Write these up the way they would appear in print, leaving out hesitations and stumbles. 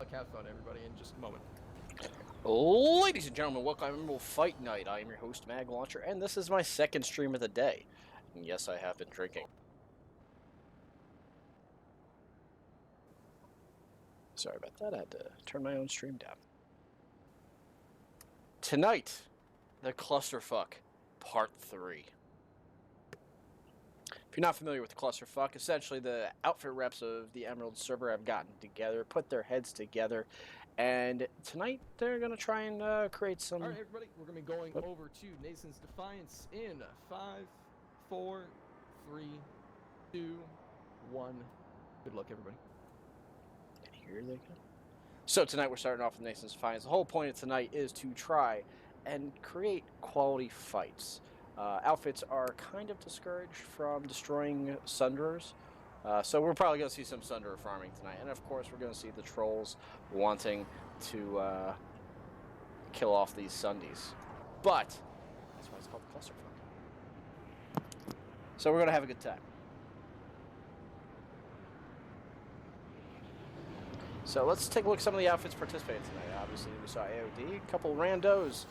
Clusterfuck. Have fun, everybody, in just a moment. Ladies and gentlemen, welcome to Fight Night. I am your host, MagLauncher, and this is my second stream of the day. And yes, I have been drinking. Sorry about that, I had to turn my own stream down. Tonight, the Clusterfuck, Part 3. If you're not familiar with the Clusterfuck, essentially the outfit reps of the Emerald server have gotten together, put their heads together, and tonight they're going to try and create some... Alright, everybody, we're going to be going over to Nason's Defiance in 5, 4, 3, 2, 1. Good luck, everybody. And here they go. So tonight we're starting off with Nason's Defiance. The whole point of tonight is to try and create quality fights. Outfits are kind of discouraged from destroying Sunderers, so we're probably going to see some Sunderer farming tonight. And of course we're going to see the trolls wanting to kill off these Sundies. But that's why it's called the Clusterfuck. So we're going to have a good time. So let's take a look at some of the outfits participating tonight. Obviously we saw AOD, a couple randos.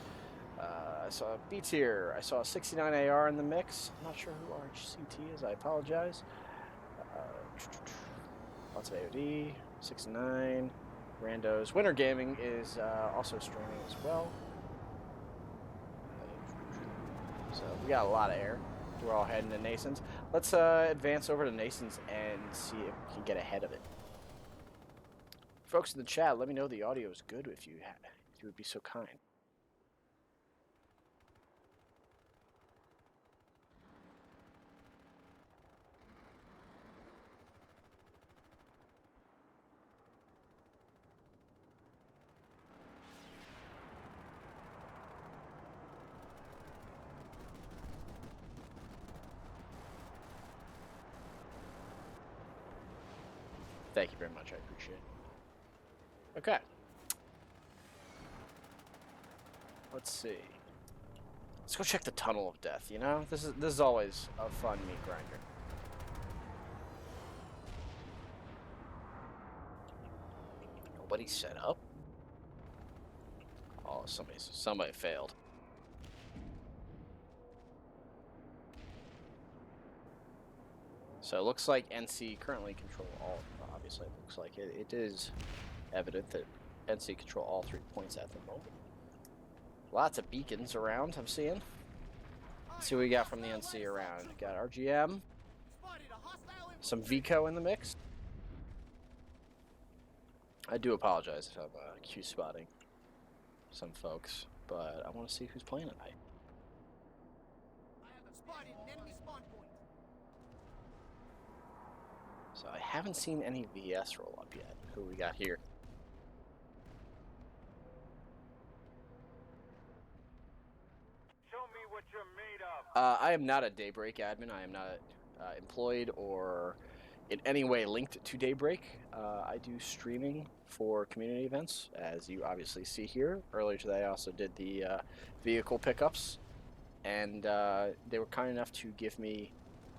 I saw a B tier. I saw a 69 AR in the mix. I'm not sure who RHCT is. I apologize. Lots of AOD, 69, randos. Winter Gaming is also streaming as well. So we got a lot of air. We're all heading to Nason's. Let's advance over to Nason's and see if we can get ahead of it. Folks in the chat, let me know the audio is good if you would be so kind. Thank you very much, I appreciate it. Okay. Let's see. Let's go check the Tunnel of Death, you know? This is always a fun meat grinder. Nobody set up? Oh, somebody failed. So it looks like NC currently control all. Obviously, it looks like it is evident that NC control all 3 points at the moment. Lots of beacons around, I'm seeing. Let's see what we got from the NC around. Got RGM. Some Vico in the mix. I do apologize if I'm Q spotting some folks, but I want to see who's playing tonight. I have spotted an enemy spawn point. So I haven't seen any VS roll up yet. Who we got here? Show me what you're made of. I am not a Daybreak admin. I am not employed or in any way linked to Daybreak. I do streaming for community events, as you obviously see here. Earlier today I also did the vehicle pickups, and they were kind enough to give me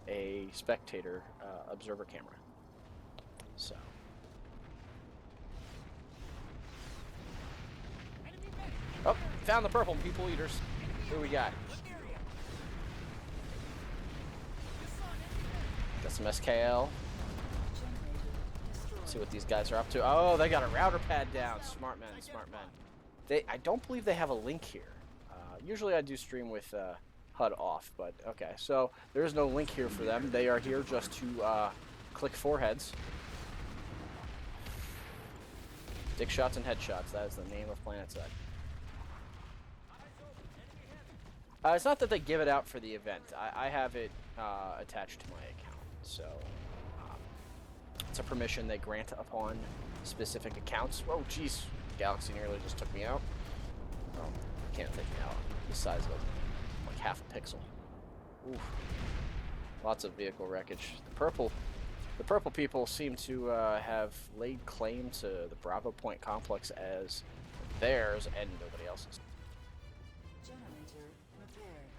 a spectator observer camera. So. Oh, found the purple people eaters. Who we got? Got some SKL. Let's see what these guys are up to. Oh, they got a router pad down. Smart men, smart men. I don't believe they have a link here. Usually I do stream with HUD off, but okay. So there is no link here for them. They are here just to click foreheads. Dick shots and headshots. That is the name of PlanetSide. It's not that they give it out for the event. I have it attached to my account, so it's a permission they grant upon specific accounts. Whoa, jeez, Galaxy nearly just took me out. Oh, can't take me out. The size of like half a pixel. Oof. Lots of vehicle wreckage. The purple people seem to have laid claim to the Bravo Point complex as theirs and nobody else's. Generator repaired.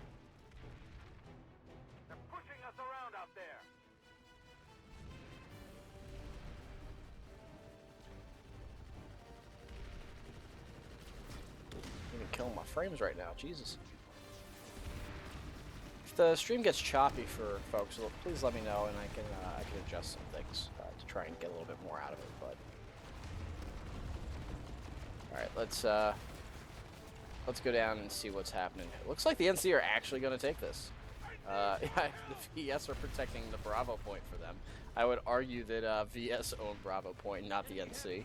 They're pushing us around out there. frames right now. Jesus. If the stream gets choppy for folks, please let me know, and I can adjust some things to try and get a little bit more out of it. But all right, let's go down and see what's happening. It looks like the NC are actually going to take this. The VS are protecting the Bravo point for them. I would argue that VS owned Bravo point, not the NC.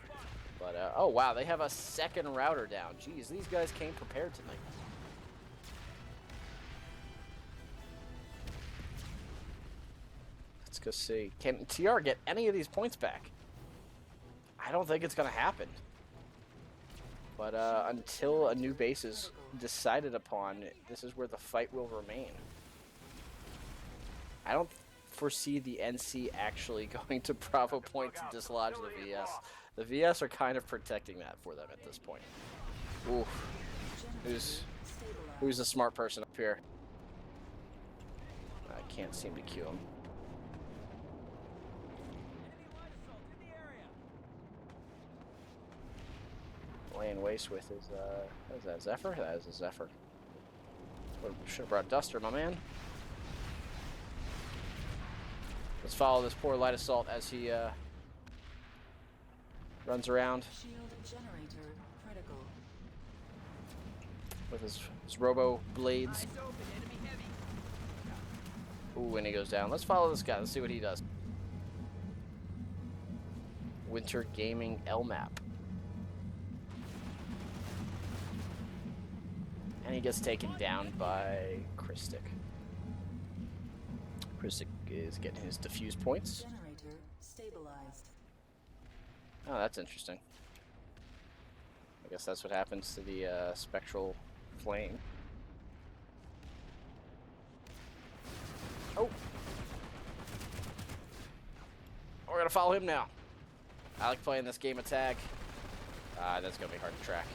But oh wow, they have a second router down. Jeez, these guys came prepared tonight. Let's go see. Can TR get any of these points back? I don't think it's going to happen. But until a new base is decided upon, this is where the fight will remain. I don't foresee the NC actually going to Bravo point to dislodge the VS. The VS are kind of protecting that for them at this point. Oof. Who's the smart person up here? I can't seem to cue him. Laying waste with his, what is that, Zephyr? That is a Zephyr. Should have brought Duster, my man. Let's follow this poor light assault as he runs around Shield generator critical. with his robo blades. Ooh, and he goes down. Let's follow this guy. Let's see what he does. Winter Gaming LMAP. And he gets taken down by Christic. Christic is getting his diffuse points. Generator stabilized. Oh, that's interesting. I guess that's what happens to the spectral flame. Oh! We're gonna follow him now. I like playing this game of tag. That's gonna be hard to track.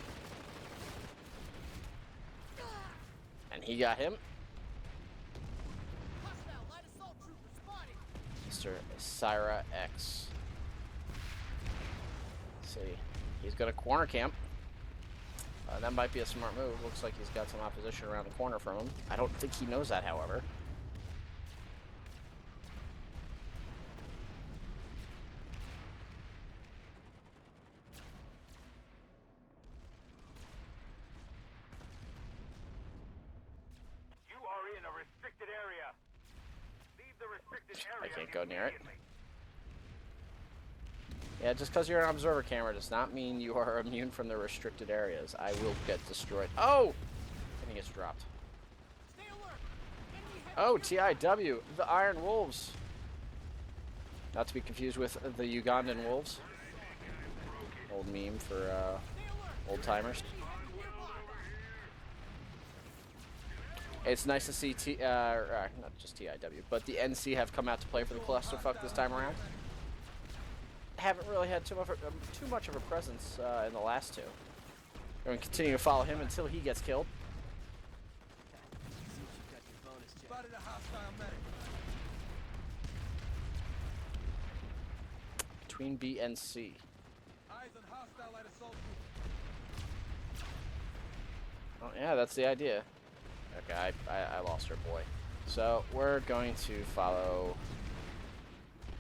And he got him. Hostile light assault trooper spotted. Mr. Syra X. Let's see. He's gonna corner camp. That might be a smart move. Looks like he's got some opposition around the corner from him. I don't think he knows that, however. You are in a restricted area. Leave the restricted area. I can't go near it. immediately. Yeah, just because you're an observer camera does not mean you are immune from the restricted areas. I will get destroyed. Oh! And he gets dropped. Stay alert. Enemy heavy Oh, TIW, the Iron Wolves. Not to be confused with the Ugandan Wolves. Old meme for old timers. It's nice to see not just TIW, but the NC have come out to play for the Clusterfuck this time around. Haven't really had too much of a presence in the last two. We're going to continue to follow him until he gets killed. Spotted a hostile medic. Between B and C. Eyes on hostile light assault trooper. Oh yeah, that's the idea. Okay, I lost her boy. So we're going to follow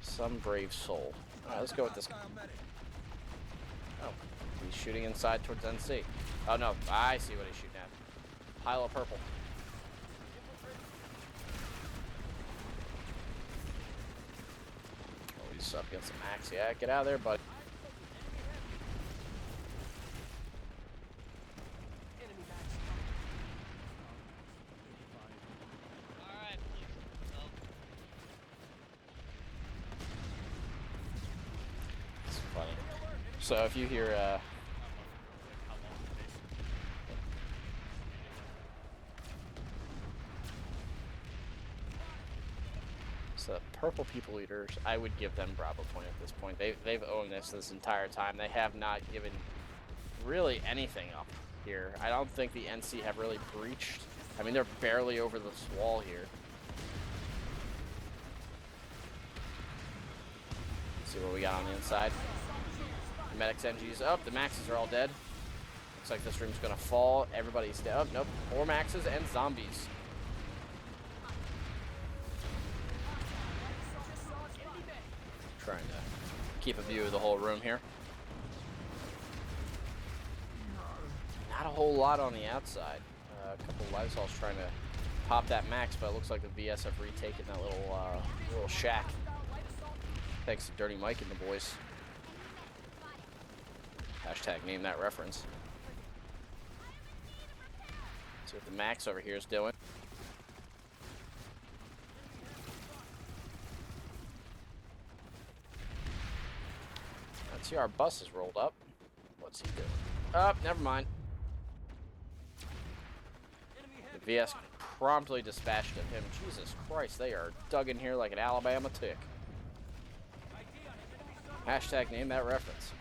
some brave soul. Alright, let's go with this guy. Oh, he's shooting inside towards NC. Oh no, I see what he's shooting at. Pile of purple. Oh, he's up against the max. Yeah, get out of there, buddy. It's funny. So if you hear so purple people eaters, I would give them Bravo point at this point. They've owned this entire time. They have not given really anything up here. I don't think the NC have really breached. I mean, they're barely over this wall here. Let's see what we got on the inside. Medics, NGs up. The maxes are all dead. Looks like this room's gonna fall. Everybody's dead. Oh, nope. More maxes and zombies. Trying to keep a view of the whole room here. Not a whole lot on the outside. A couple of Lysols trying to pop that max, but it looks like the VS have retaken that little shack. Thanks to Dirty Mike and the boys. Hashtag name that reference. See what the max over here is doing. Let's see, our bus is rolled up. What's he doing? Oh, never mind. The VS promptly dispatched of him. Jesus Christ, they are dug in here like an Alabama tick. Hashtag name that reference.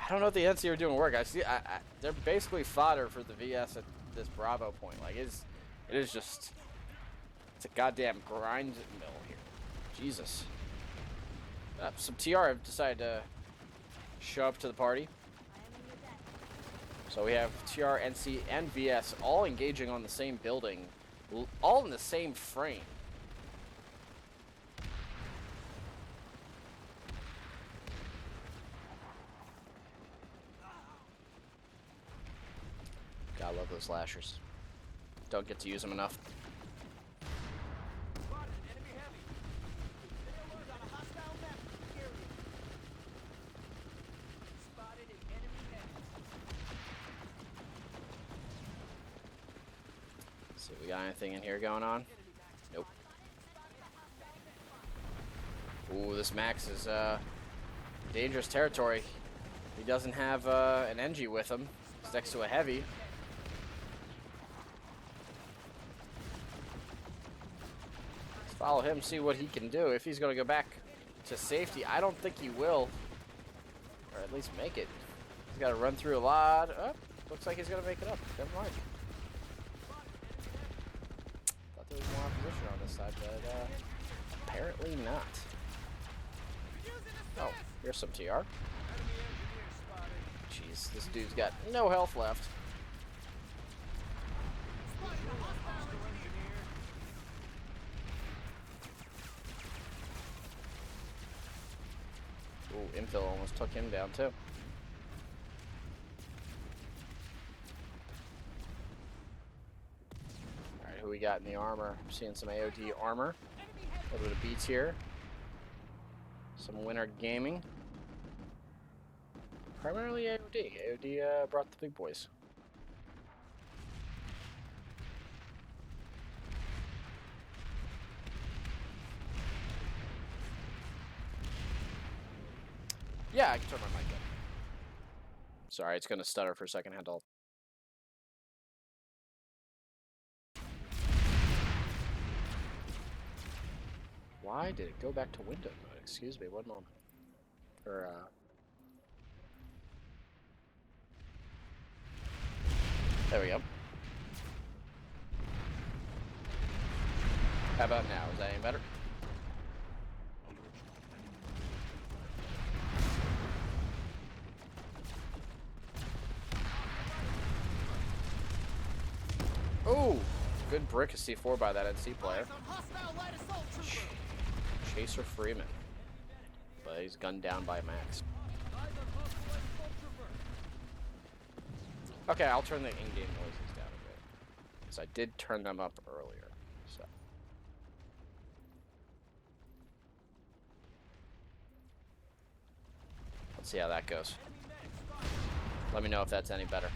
I don't know if the NC are doing work. I see. They're basically fodder for the VS at this Bravo point. Like it is just. It's a goddamn grind mill here. Jesus. Some TR have decided to show up to the party. So we have TR, NC, and VS all engaging on the same building, all in the same frame. God, I love those slashers. Don't get to use them enough. See if we got anything in here going on. Nope. Ooh, this Max is dangerous territory. He doesn't have an NG with him. He's next to a heavy. Let's follow him, see what he can do. If he's going to go back to safety, I don't think he will. Or at least make it. He's got to run through a lot. Oh, looks like he's going to make it up. Never mind. Thought there was more opposition on this side, but apparently not. Oh, here's some TR. Jeez, this dude's got no health left. Ooh, infill almost took him down too. Alright, who we got in the armor? I'm seeing some AOD armor. A little bit of beats here. Some Winter Gaming. Primarily AOD. AOD brought the big boys. Yeah, I can turn my mic up. Sorry, it's going to stutter for a second. Had to. Why did it go back to window mode? Excuse me, one moment. Or, there we go. How about now? Is that any better? Oh, good brick of C4 by that NC player. Chaser Freeman. But he's gunned down by Max. Okay, I'll turn the in-game noises down a bit. Because I did turn them up earlier. So. Let's see how that goes. Let me know if that's any better.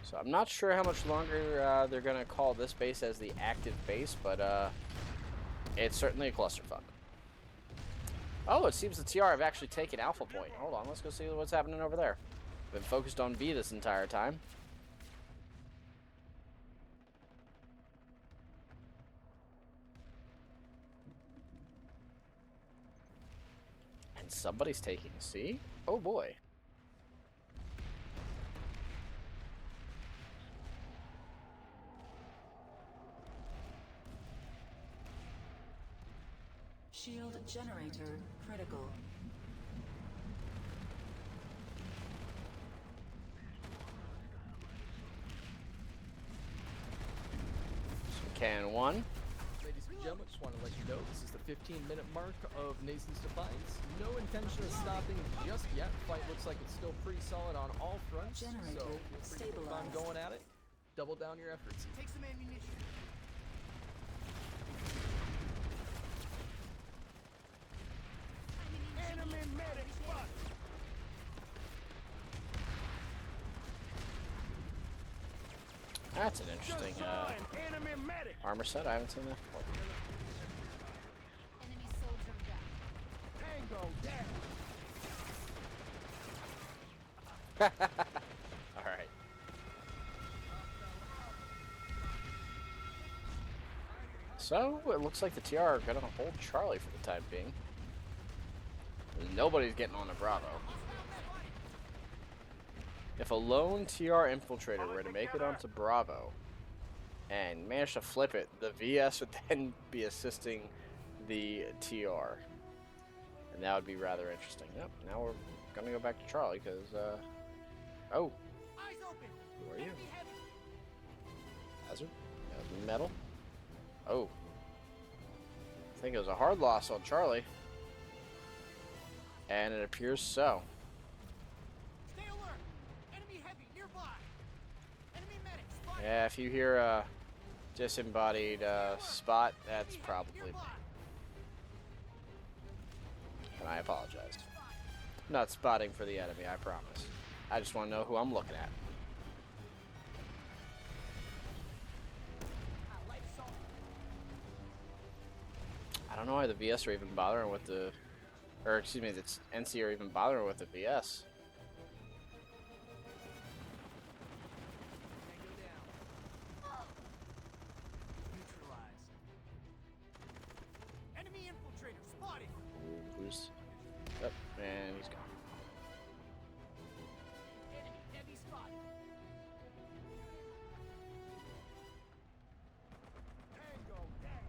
So I'm not sure how much longer they're going to call this base as the active base, but it's certainly a clusterfuck. Oh, it seems the TR have actually taken Alpha Point. Hold on, let's go see what's happening over there. Been focused on B this entire time. And somebody's taking C? Oh boy. Generator critical. Can 1. Ladies and gentlemen, just want to let you know this is the 15-minute mark of Nason's Defiance. No intention of stopping just yet. Fight looks like it's still pretty solid on all fronts. Generator so feel free to keep on stabilized. going at it. Double down your efforts. Take some ammunition. Enemy medic spot. That's an interesting Enemy medic. armor set. I haven't seen that before. Enemy soldier down. Tango down. All right. So it looks like the TR are gonna hold Charlie for the time being. Nobody's getting on the Bravo. If a lone TR infiltrator were to make it onto Bravo and manage to flip it, the VS would then be assisting the TR. And that would be rather interesting. Yep, now we're gonna go back to Charlie because, oh, Eyes open. who are you? Enemy heavy. Hazard? Metal? Oh. I think it was a hard loss on Charlie. And it appears so. Stay alert. Enemy heavy nearby. Enemy medic spotted. Yeah, if you hear a disembodied spot, that's probably me. And I apologize. I'm not spotting for the enemy, I promise. I just want to know who I'm looking at. I don't know why the VS are even bothering with the... Or, excuse me, the NC are even bothering with the VS. Neutralized. Enemy infiltrator spotted. Who's... Yep, and he's gone. Enemy heavy spotted. Tango down.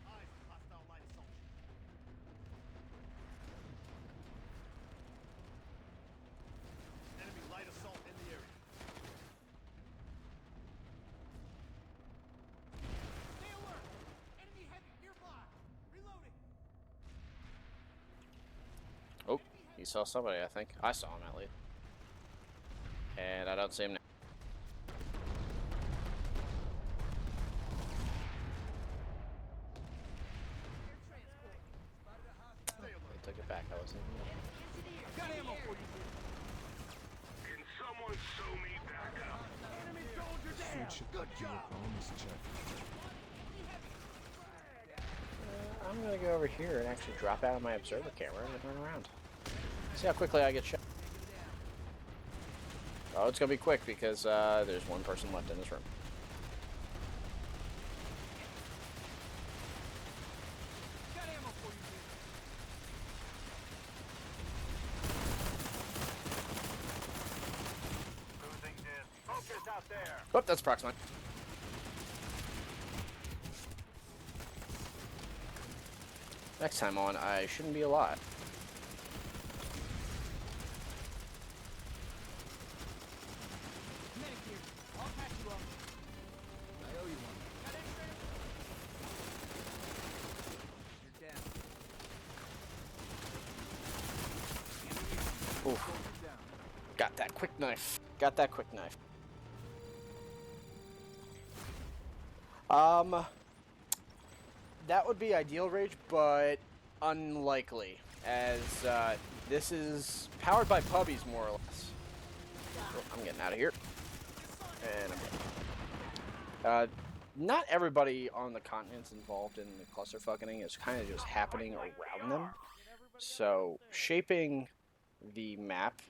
Eyes on hostile light assault. Enemy light assault in the area. Stay alert. Enemy heavy nearby. Reloading. Oh, he saw somebody, I think. I saw him, at least. And I don't see him now. Air transport. Stay They alert. took it back. I wasn't even there. I've got ammo for you. Can someone sew me back up? Enemy soldier down. Good job. I'm gonna go over here and actually drop out of my observer camera and run around. See how quickly I get shot. Oh, it's gonna be quick because there's one person left in this room. Got ammo for you. Losing this. Focus out there. Oh, that's Proxmine. Next time on, I shouldn't be alive. Medic here. I'll patch you up. I owe you one. Got X-ray? You're down. Oof. Soldier down. Got that quick knife. Got that quick knife. That would be ideal, Rage, but unlikely, as this is powered by puppies, more or less. Oh, I'm getting out of here. And I'm dead. Not everybody on the continents involved in the clusterfucking is kind of just happening around them. So shaping the map,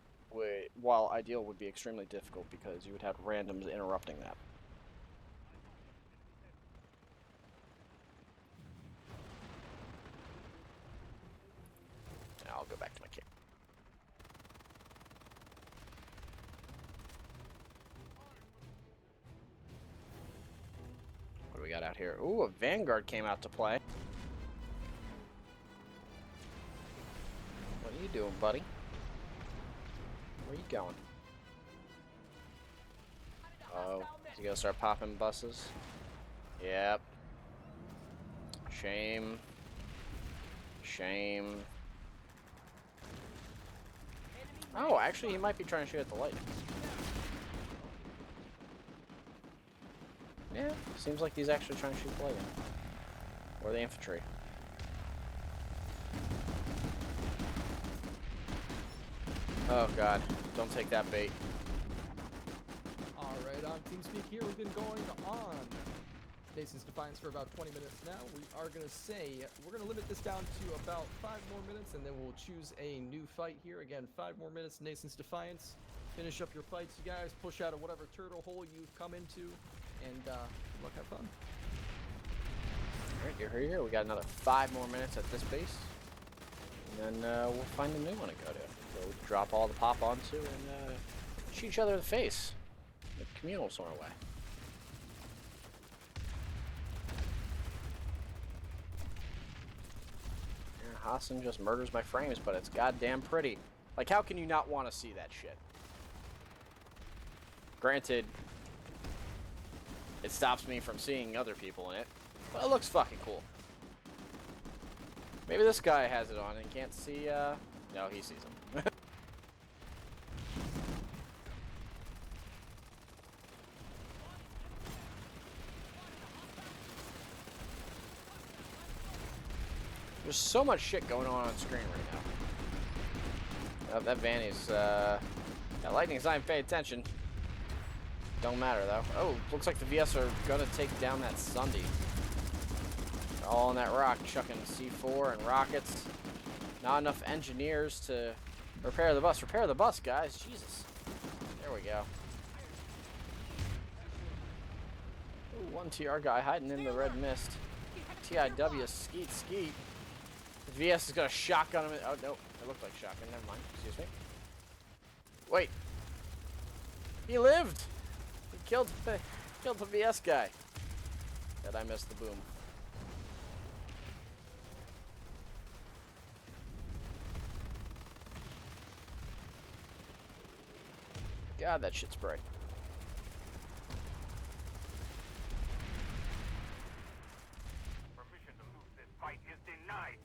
while ideal, would be extremely difficult because you would have randoms interrupting that. Now I'll go back to my camp. out here. Ooh, a Vanguard came out to play. What are you doing, buddy? Where you going? Oh, is he gonna start popping buses? Yep. Shame. Shame. Oh, actually, he might be trying to shoot at the lightning. Yeah, seems like he's actually trying to shoot the lightning. Or the infantry. Oh god, don't take that bait. Alright, on TeamSpeak here, we've been going on Nason's Defiance for about 20 minutes now. We are going to say, we're going to limit this down to about 5 more minutes, and then we'll choose a new fight here. Again, 5 more minutes, Nason's Defiance. Finish up your fights, you guys. Push out of whatever turtle hole you've come into, and look, have fun. Alright, you're here. We got another 5 more minutes at this base. And then we'll find a new one to go to. So we can drop all the pop onto and shoot each other in the face. In a communal sort of way. Hassan just murders my frames, but it's goddamn pretty. Like, how can you not want to see that shit? Granted, it stops me from seeing other people in it, but it looks fucking cool. Maybe this guy has it on and can't see, no, he sees him. There's so much shit going on screen right now. That Vanny's, that lightning's not even paying attention. Don't matter though. Oh, looks like the VS are gonna take down that Sunday. They're all on that rock, chucking C4 and rockets. Not enough engineers to repair the bus. Repair the bus, guys. Jesus. There we go. Ooh, one TR guy hiding in the red mist. TIW skeet skeet. The VS is gonna shotgun him. Oh no, it looked like shotgun. Never mind. Excuse me. Wait. He lived. He killed the VS guy. Did I miss the boom? God, that shit's bright. Permission to lose this fight is denied.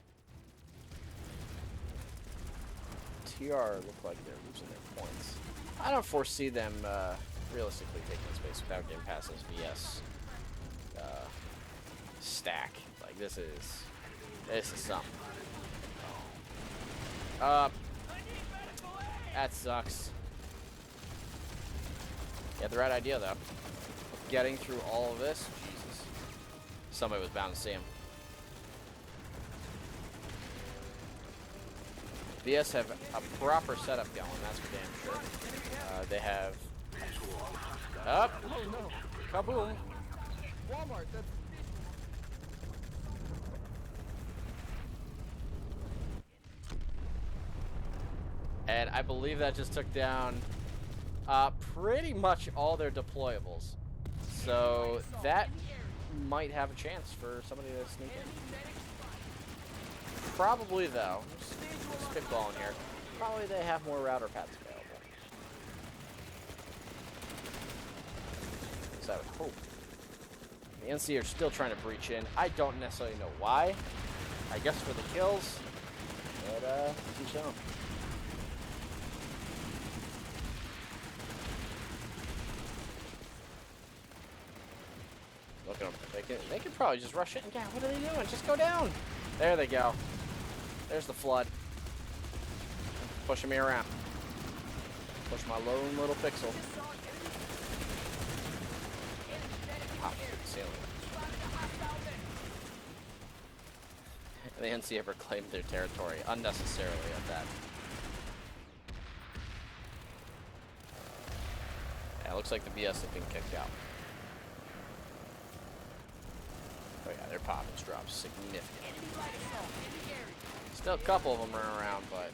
TR look like they're losing their points. I don't foresee them realistically taking space without getting past this VS stack. Like this is something. That sucks. You had the right idea though. Getting through all of this, Jesus. Somebody was bound to see him. VS have a proper setup going, that's for damn sure. They have... Up! Oh no! Kaboom! Walmart, that's... And I believe that just took down pretty much all their deployables. So that might have a chance for somebody to sneak in. Probably though, just spitballing here, probably they have more router paths available. So I would hope. The NC are still trying to breach in. I don't necessarily know why. I guess for the kills. But each their own. Look at them. They could probably just rush it and down. What are they doing? Just go down. There they go. There's the flood. Pushing me around. Push my lone little pixel. Pop through the ceiling. The NC ever claimed their territory unnecessarily at that. Yeah, it looks like the BS have been kicked out. Oh yeah, their pop has dropped significantly. Still a couple of them running around, but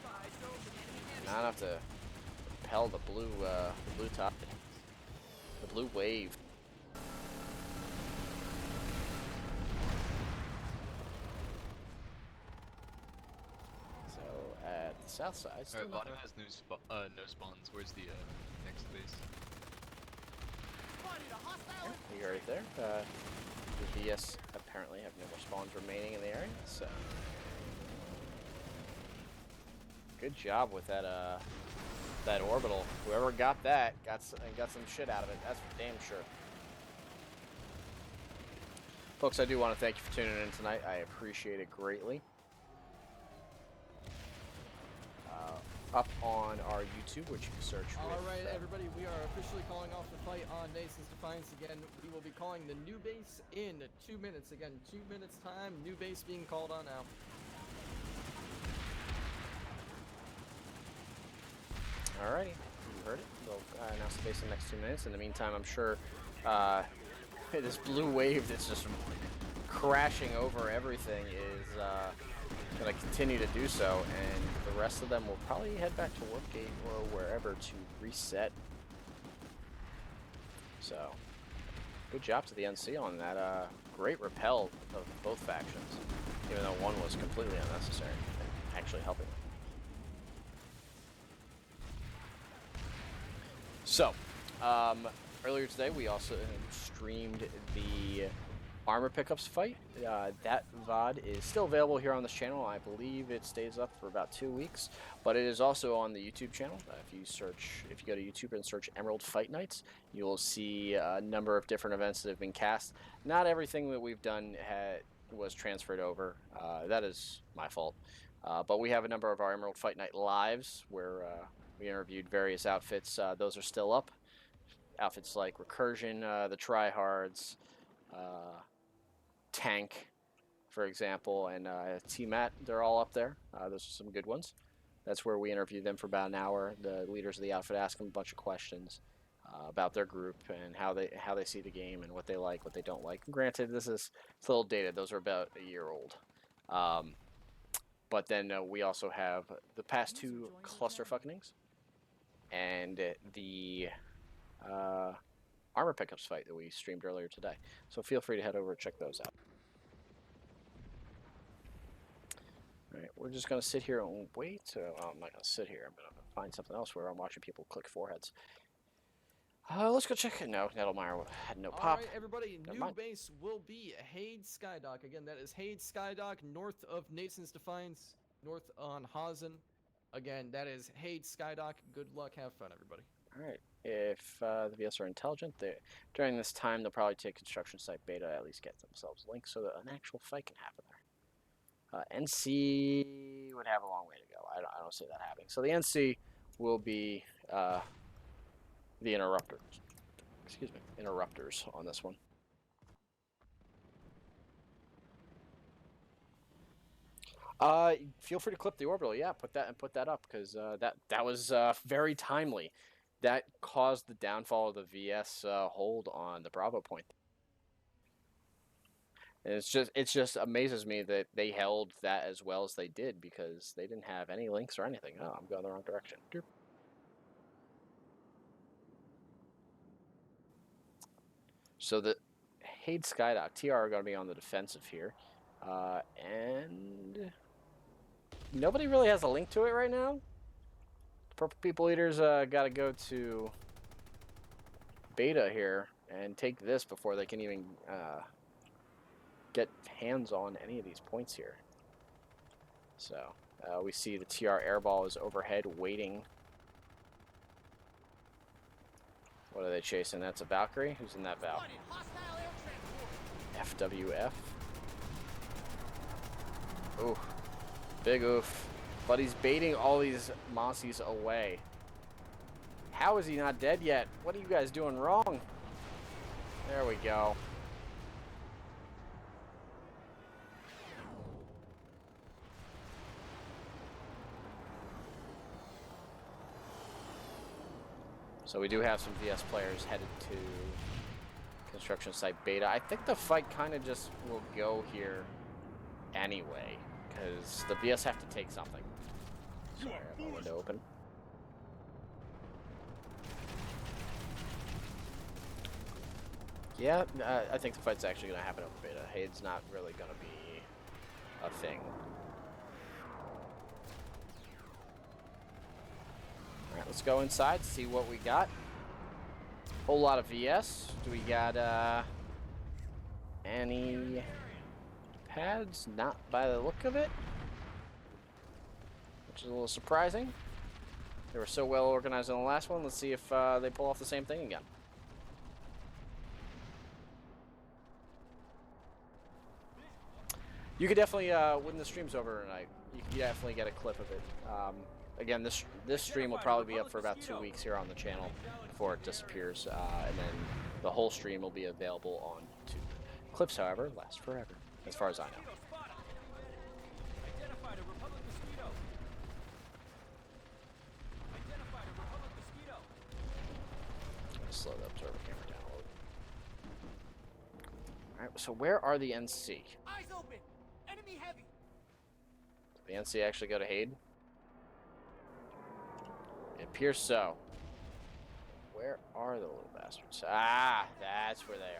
not enough to propel the blue top, the blue wave. south side. Still Alright, nothing. Vado has no spawns. Where's the next base? Spotted a hostile You're right there. The VS apparently have no more spawns remaining in the area, so good job with that that orbital. Whoever got that got some shit out of it. That's for damn sure. Folks, I do want to thank you for tuning in tonight. I appreciate it greatly. Up on our YouTube, which you can search with. All right, everybody, we are officially calling off the fight on Nason's Defiance again. We will be calling the new base in 2 minutes. Again, 2 minutes time, new base being called on now. Alrighty, you heard it. We'll announce the base in the next 2 minutes. In the meantime, I'm sure this blue wave that's just crashing over everything is going to continue to do so, and the rest of them will probably head back to Workgate or wherever to reset. So, good job to the NC on that great repel of both factions, even though one was completely unnecessary and actually helping them. So, earlier today we also streamed the armor pickups fight. That VOD is still available here on this channel. I believe it stays up for about 2 weeks, but it is also on the YouTube channel. If you go to YouTube and search Emerald Fight Nights, you'll see a number of different events that have been cast. Not everything that we've done was transferred over. That is my fault. But we have a number of our Emerald Fight Night lives where we interviewed various outfits. Those are still up. Outfits like Recursion, the Tryhards, Tank, for example, and T-Mat, they're all up there. Those are some good ones. That's where we interview them for about an hour. The leaders of the outfit ask them a bunch of questions about their group and how they see the game and what they like, what they don't like. Granted, it's a little dated. Those are about a year old. But then we also have the past 2 Clusterfuckings and the armor pickups fight that we streamed earlier today. So feel free to head over and check those out. Alright, we're just going to sit here and wait. Well, I'm not going to sit here. I'm going to find something else where I'm watching people click foreheads. Let's go check it. No, Nettlemeyer had no pop. All right, everybody, Never new mind. base will be Hade Skydock. Again, that is Hade Skydock, north of Nason's Defiance, north on Hazen. Again, that is Hade Skydock. Good luck. Have fun, everybody. Alright, if the VS are intelligent, during this time they'll probably take construction site beta, at least get themselves links so that an actual fight can happen there. NC would have a long way to go. I don't see that happening. So the NC will be the interrupters on this one. Feel free to clip the orbital. Yeah, put that up because that was very timely. That caused the downfall of the VS hold on the Bravo point. And it just amazes me that they held that as well as they did because they didn't have any links or anything. Oh, I'm going the wrong direction. Derp. So the Hade Skydock, TR are going to be on the defensive here. And nobody really has a link to it right now. The Purple People Eaters got to go to beta here and take this before they can even get hands on any of these points here. So we see the TR airball is overhead waiting. What are they chasing? That's a Valkyrie. Who's in that Val? spotted hostile air transport. FWF. Ooh. Big oof. But he's baiting all these Mossies away. How is he not dead yet? What are you guys doing wrong? There we go. So we do have some VS players headed to construction site beta. I think the fight kind of just will go here anyway, because the VS have to take something. Sorry, I have my window open. Yeah, I think the fight's actually going to happen over beta. Hade's not really going to be a thing. Alright, let's go inside, see what we got. Whole lot of VS. Do we got any pads? Not by the look of it. Which is a little surprising. They were so well organized in the last one. Let's see if they pull off the same thing again. You could definitely, when the stream's over tonight, you could definitely get a clip of it. Again, this stream will probably be up for about 2 weeks here on the channel before it disappears, and then the whole stream will be available on YouTube. Clips, however, last forever, as far as I know. Identified a Republic mosquito. Identified a Republic mosquito. I'm gonna slow the observer camera down a little bit. Alright, so where are the NC? Eyes open. Enemy heavy. Did the NC actually go to Hayden? It appears so. Where are the little bastards? Ah, that's where they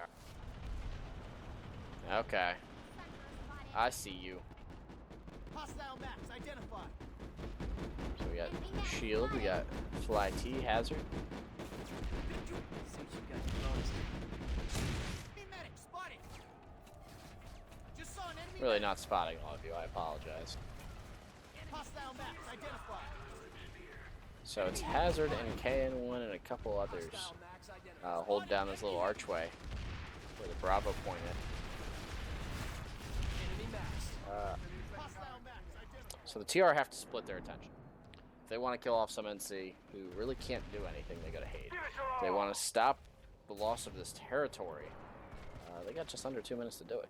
are. Okay. I see you. Hostile maps identified. So we got Shield, we got Fly T, Hazard. Enemy medic spotted. Just saw an enemy. Really not spotting all of you, I apologize. Hostile maps identified. So it's Hazard and KN1 and a couple others. Hostile maps identified. Hold down this little archway where the Bravo point is. Enemy maps. Hostile maps identified. So the TR have to split their attention. If they want to kill off some NC who really can't do anything, they go to Hade. If they want to stop the loss of this territory, they got just under 2 minutes to do it.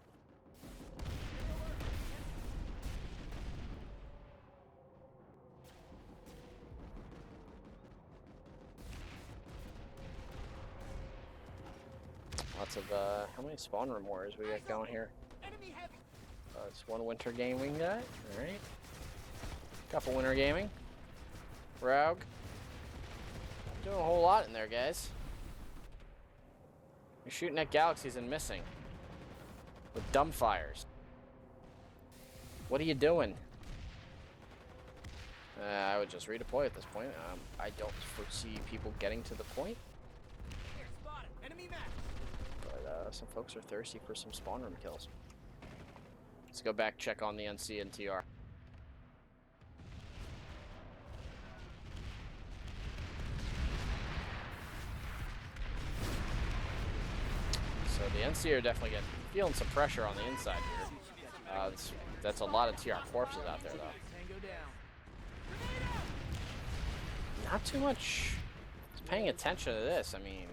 Lots of, how many spawn room wars we got going here? Enemy heavy. It's one winter game we got. Alright. Couple winter gaming. Rogue. Not doing a whole lot in there, guys. You're shooting at galaxies and missing. With dumb fires. What are you doing? I would just redeploy at this point. I don't foresee people getting to the point. Here spotted. Enemy maps. But some folks are thirsty for some spawn room kills. Let's go back, check on the NC and TR. So the NC are definitely feeling some pressure on the inside here. That's a lot of TR corpses out there, though. Tango down. Not too much paying attention to this. I mean,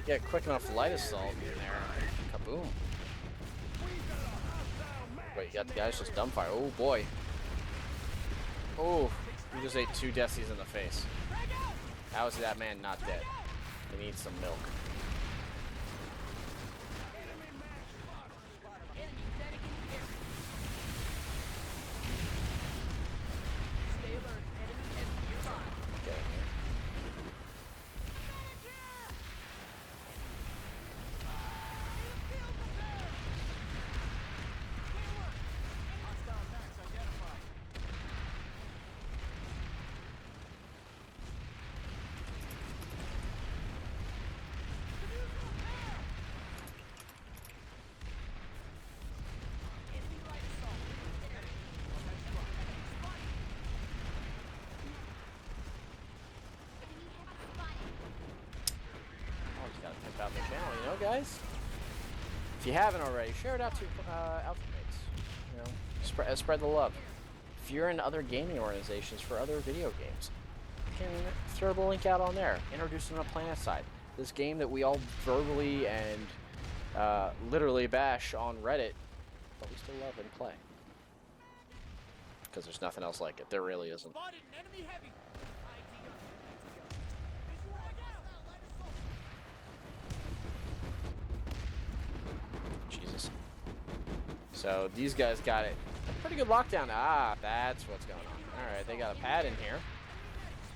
get quick enough light assault in there. Kaboom. Wait, you got the guys just dumbfire. Oh boy. Oh, he just ate 2 Decies in the face. How is that man not dead? He needs some milk. Out the channel, you know, guys. If you haven't already, share it out to your alpha mates. You know, spread the love. If you're in other gaming organizations for other video games, you can throw the link out on there. Introduce them to Planet Side. This game that we all verbally and literally bash on Reddit, but we still love and play. Because there's nothing else like it. There really isn't. Spotted an enemy heavy. Jesus. So these guys got it. A pretty good lockdown. Ah, that's what's going on. Alright, they got a pad in here.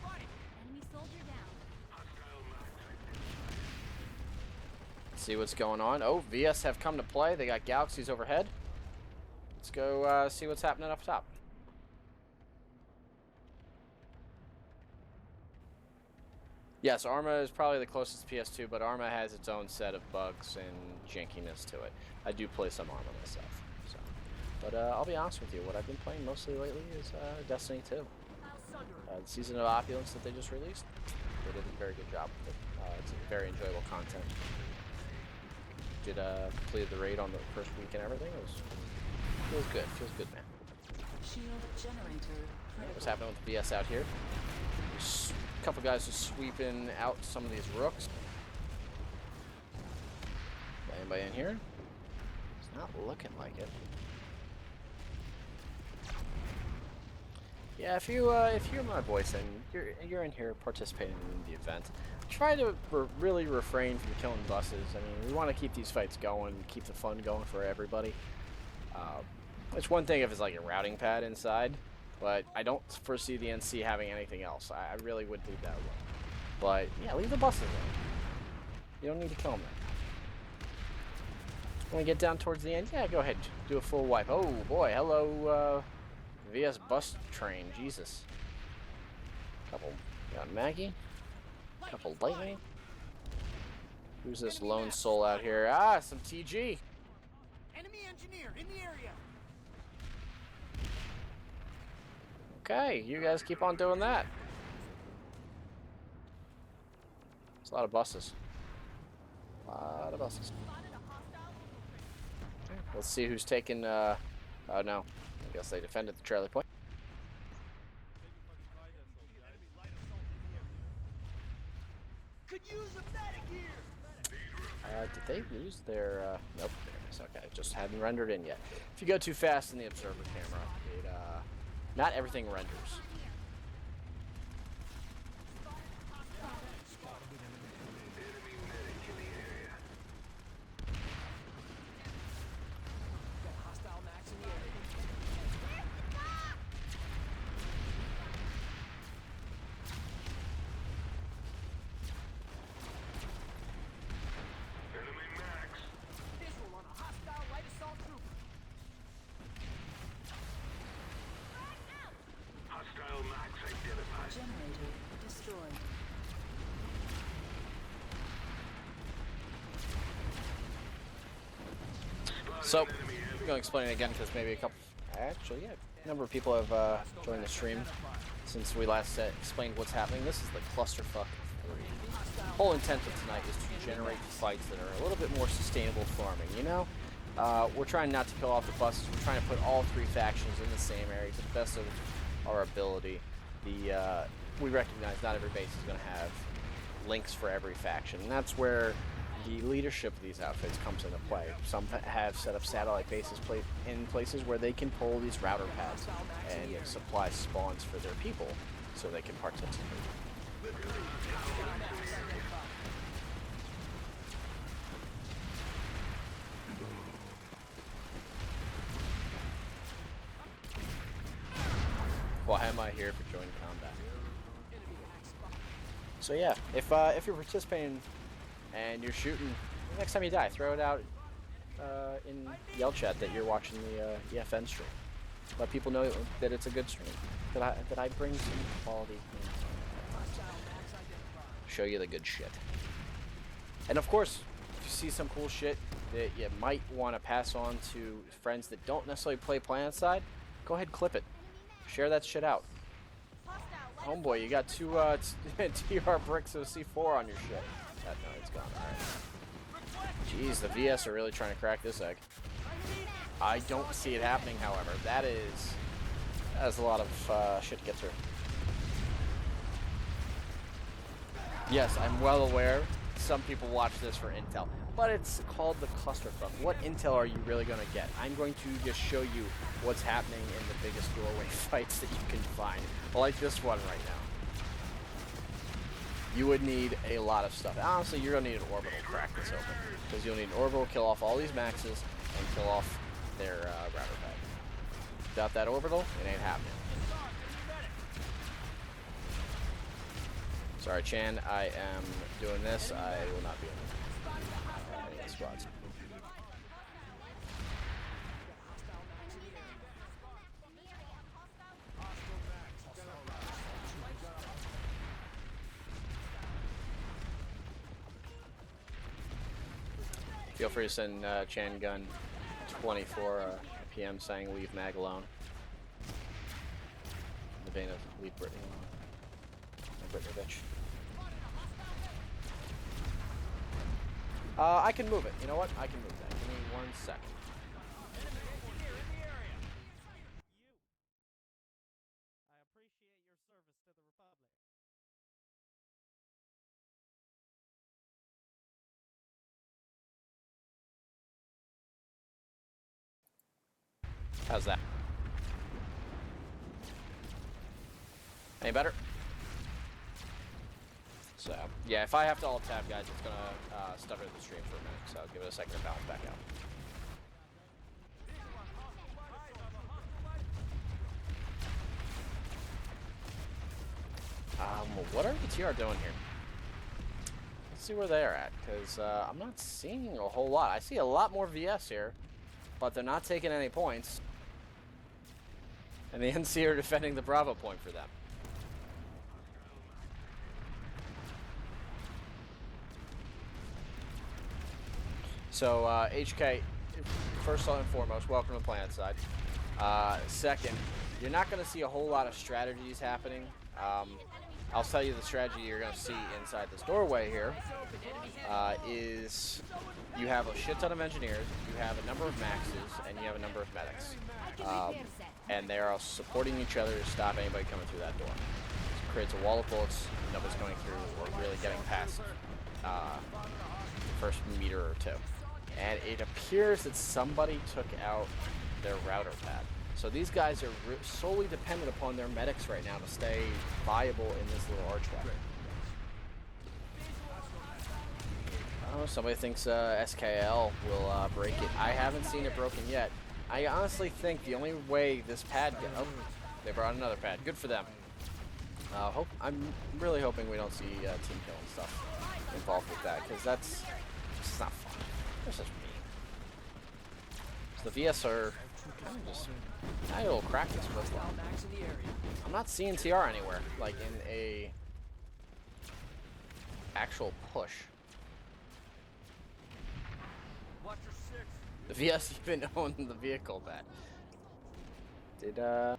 Enemy soldier down. Let's see what's going on. Oh, VS have come to play. They got galaxies overhead. Let's go see what's happening up top. Yes, Arma is probably the closest to PS2, but Arma has its own set of bugs and jankiness to it. I do play some Arma myself. So. But I'll be honest with you, what I've been playing mostly lately is Destiny 2. The Season of Opulence that they just released, they did a very good job with it. It's very enjoyable content. Did completed the raid on the first week and everything. Feels good. Feels good, man. Shield generator. What's happening with the VS out here? There's a couple guys just sweeping out some of these rooks. Anybody in here? It's not looking like it. Yeah, if you're my voice and you're in here participating in the event, try to really refrain from killing buses. I mean, we want to keep these fights going, keep the fun going for everybody. It's one thing if it's like a routing pad inside, but I don't foresee the NC having anything else. I really would leave that alone. But yeah, leave the buses alone. You don't need to kill them. When we get down towards the end, yeah, go ahead, do a full wipe. Oh boy, hello. VS bus train, Jesus. Couple, got Maggie. Couple lightning. Who's this lone soul out here? Ah, some TG. Enemy engineer in the area. Okay, you guys keep on doing that. It's a lot of buses. A lot of buses. Okay, let's see who's taking, oh no. I guess they defended the trailer point. Could use a medic here. Did they lose their, nope, there it is. Okay, it just hadn't rendered in yet. If you go too fast in the observer camera, it, not everything renders. Generator destroyed. So, I'm going to explain it again because maybe a number of people have joined the stream since we last explained what's happening. This is the Clusterfuck 3. The whole intent of tonight is to generate fights that are a little bit more sustainable farming, you know? We're trying not to kill off the buses. We're trying to put all three factions in the same area to the best of our ability. We recognize not every base is going to have links for every faction, and that's where the leadership of these outfits comes into play. Some have set up satellite bases in places where they can pull these router pads and supply spawns for their people so they can participate. Why am I here for joint combat? So yeah, if you're participating and you're shooting, next time you die, throw it out in yell chat that you're watching the EFN stream. Let people know that it's a good stream. That I bring some quality. Show you the good shit. And of course, if you see some cool shit that you might want to pass on to friends that don't necessarily play PlanetSide, go ahead and clip it. Share that shit out. Homeboy, you got two TR bricks of C4 on your shit. No, it's gone. Alright. Jeez, the VS are really trying to crack this egg. I don't see it happening, however. That is a lot of shit to get through. Yes, I'm well aware some people watch this for intel, but it's called the Clusterfuck. What intel are you really going to get? I'm going to just show you what's happening in the biggest doorway fights that you can find, like this one right now. You would need a lot of stuff. Honestly, you're going to need an orbital to crack this open, because you'll need an orbital to kill off all these maxes and kill off their router pad. Without that orbital, it ain't happening. Sorry, Chan, I am doing this. I will not be in the squads. Feel free to send Chan Gun 24 PM saying leave Mag alone. In the vein of leave Brittany alone. Brittany bitch. I can move it. You know what? I can move that. Give me 1 second. How's that? Any better? So, yeah, if I have to alt-tab, guys, it's gonna stutter the stream for a minute, so give it a second to balance back out. What are the TR doing here? Let's see where they're at, because I'm not seeing a whole lot. I see a lot more VS here, but they're not taking any points. And the NC are defending the Bravo point for them. So, HK, first and foremost, welcome to PlanetSide. Second, you're not going to see a whole lot of strategies happening. I'll tell you the strategy you're going to see inside this doorway here is you have a shit ton of engineers, you have a number of maxes, and you have a number of medics. And they are all supporting each other to stop anybody coming through that door. It creates a wall of bullets, nobody's going through or really getting past the first meter or two. And it appears that somebody took out their router pad. So these guys are solely dependent upon their medics right now to stay viable in this little archway. Oh, somebody thinks SKL will break it. I haven't seen it broken yet. I honestly think the only way this pad oh, they brought another pad. Good for them. I'm really hoping we don't see team kill and stuff involved with that, because that's just not fun. That's just mean. So the VS are kind of just a little crack this place. I'm not seeing TR anywhere, like in a actual push. The VS even owned the vehicle back. Did no?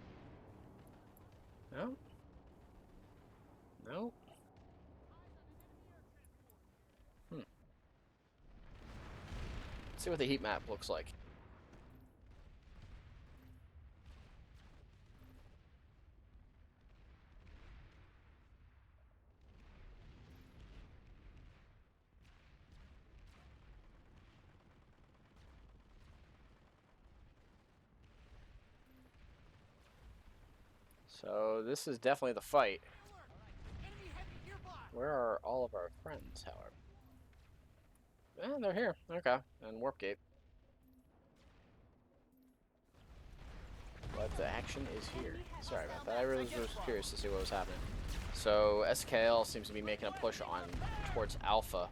No? Let's see what the heat map looks like. So this is definitely the fight. Where are all of our friends, however? Yeah, they're here. Okay. And Warp Gate. But the action is here. Sorry about that. I really was curious to see what was happening. So SKL seems to be making a push on towards Alpha.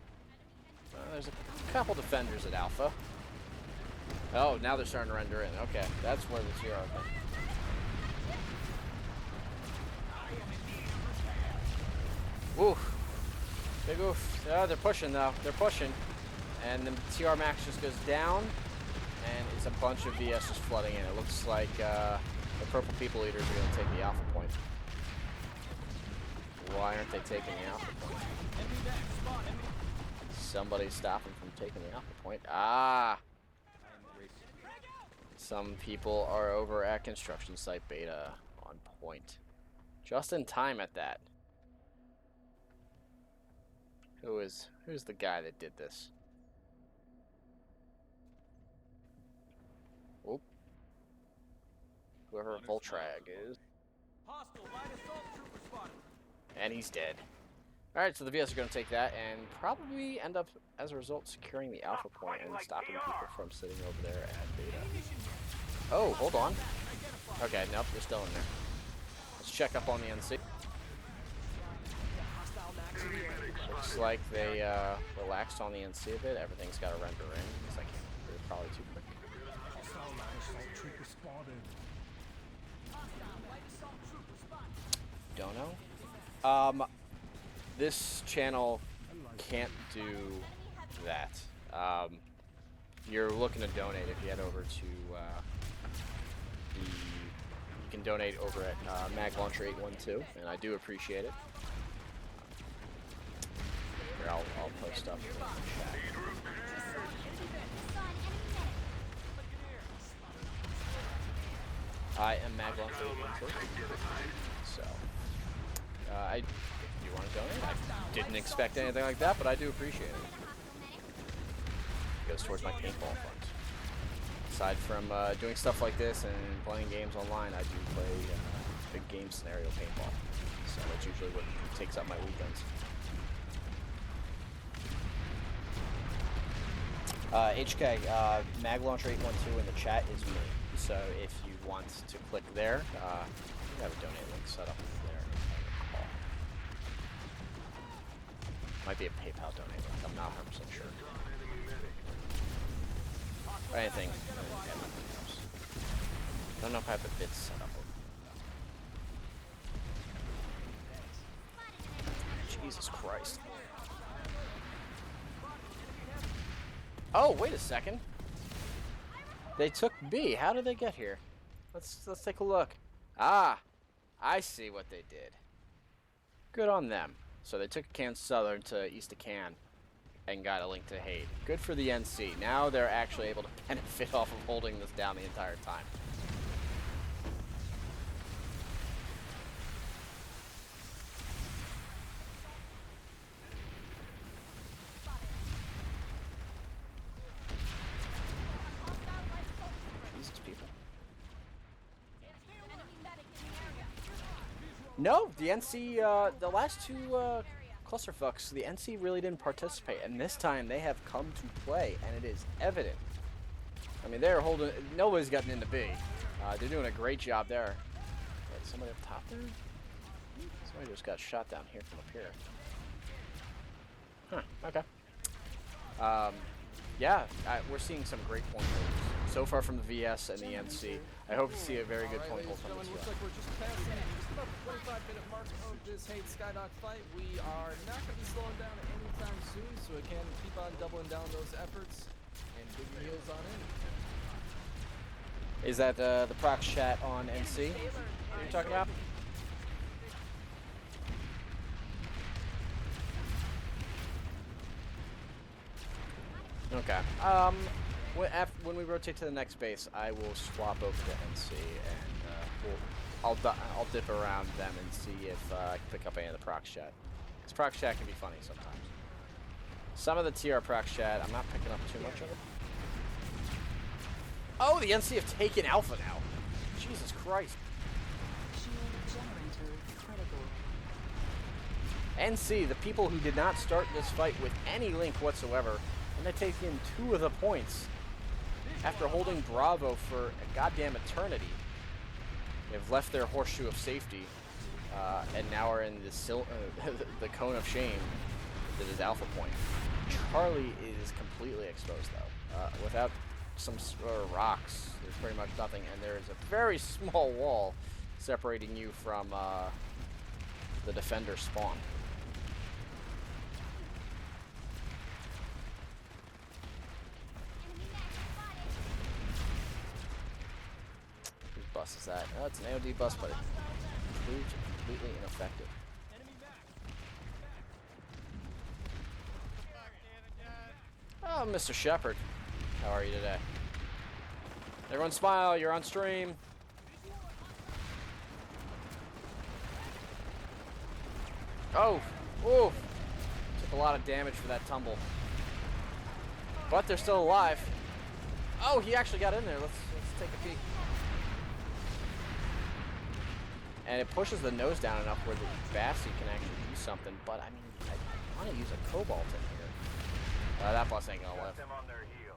There's a couple defenders at Alpha. Oh, now they're starting to render in. Okay, that's where the TR are. Oof. Big oof. Oh, they're pushing though. They're pushing. And the TR max just goes down. And it's a bunch of VS just flooding in. It looks like the purple people eaters are going to take the alpha point. Why aren't they taking the alpha point? Somebody's stopping from taking the alpha point. Ah! Some people are over at construction site beta on point. Just in time at that. Who's the guy that did this? Whoop. Whoever Voltrag is. And he's dead. Alright, so the VS are going to take that and probably end up, as a result, securing the alpha point and stopping people from sitting over there at beta. Oh, hold on. Okay, nope, they're still in there. Let's check up on the NC. Looks like they relaxed on the NC a bit. Everything's got to render in because I can't. They're probably too quick. Don't know. This channel can't do that. you're looking to donate, if you head over to you can donate over at MagLauncher 812, and I do appreciate it. Here, I'll post up in the chat. I am MagLauncher 812, so if you want to donate, I didn't expect anything like that, but I do appreciate it. It goes towards my paintball fund. Aside from doing stuff like this and playing games online, I do play big game scenario paintball. So that's usually what takes up my weekends. HK, MagLauncher 812 in the chat is me. So if you want to click there, you have a donate link set up there. Might be a PayPal donate link, I'm not 100% sure. Or anything. I don't know if I have the bits set up. Jesus Christ. Oh, wait a second. They took B. How did they get here? Let's take a look. Ah, I see what they did. Good on them. So they took Can Southern to East of Can and got a link to Hade. Good for the NC. Now they're actually able to benefit off of holding this down the entire time. Jesus, people. No, the NC, the last two Clusterfucks, the NC really didn't participate, and this time they have come to play, and it is evident. I mean, they're holding, nobody's gotten into B. They're doing a great job there. Wait, somebody up top there? Somebody just got shot down here from up here. Huh, okay. Yeah, we're seeing some great point holders so far from the VS and the NC. I hope to see a very good point hold from the looks like we're just passing just about the 25-minute mark of this Hade Skydock fight. We are not going to be slowing down anytime soon, so we can keep on doubling down those efforts and digging heels on in. Is that the prox chat on NC that you're talking about? Okay. When we rotate to the next base, I will swap over to NC, and I'll dip around them and see if I can pick up any of the prox chat. Because prox chat can be funny sometimes. Some of the TR prox chat, I'm not picking up too much of it. Oh, the NC have taken Alpha now. Jesus Christ. Shield generator critical. NC, the people who did not start this fight with any link whatsoever, and they're taking 2 of the points after holding Bravo for a goddamn eternity. They've left their horseshoe of safety, and now are in the the cone of shame that is Alpha Point. Charlie is completely exposed, though. Without some rocks, there's pretty much nothing, and there is a very small wall separating you from the defender spawn. Whose bus is that? Oh, it's an AOD bus, but it proved completely ineffective. Oh, Mr. Shepard. How are you today? Everyone smile, you're on stream. Oh, ooh. Took a lot of damage for that tumble. But they're still alive. Oh, he actually got in there. Let's take a peek. And it pushes the nose down enough where the Bassi can actually do something. But I mean, I want to use a Cobalt in here. That bus ain't gonna live. Them on their heels.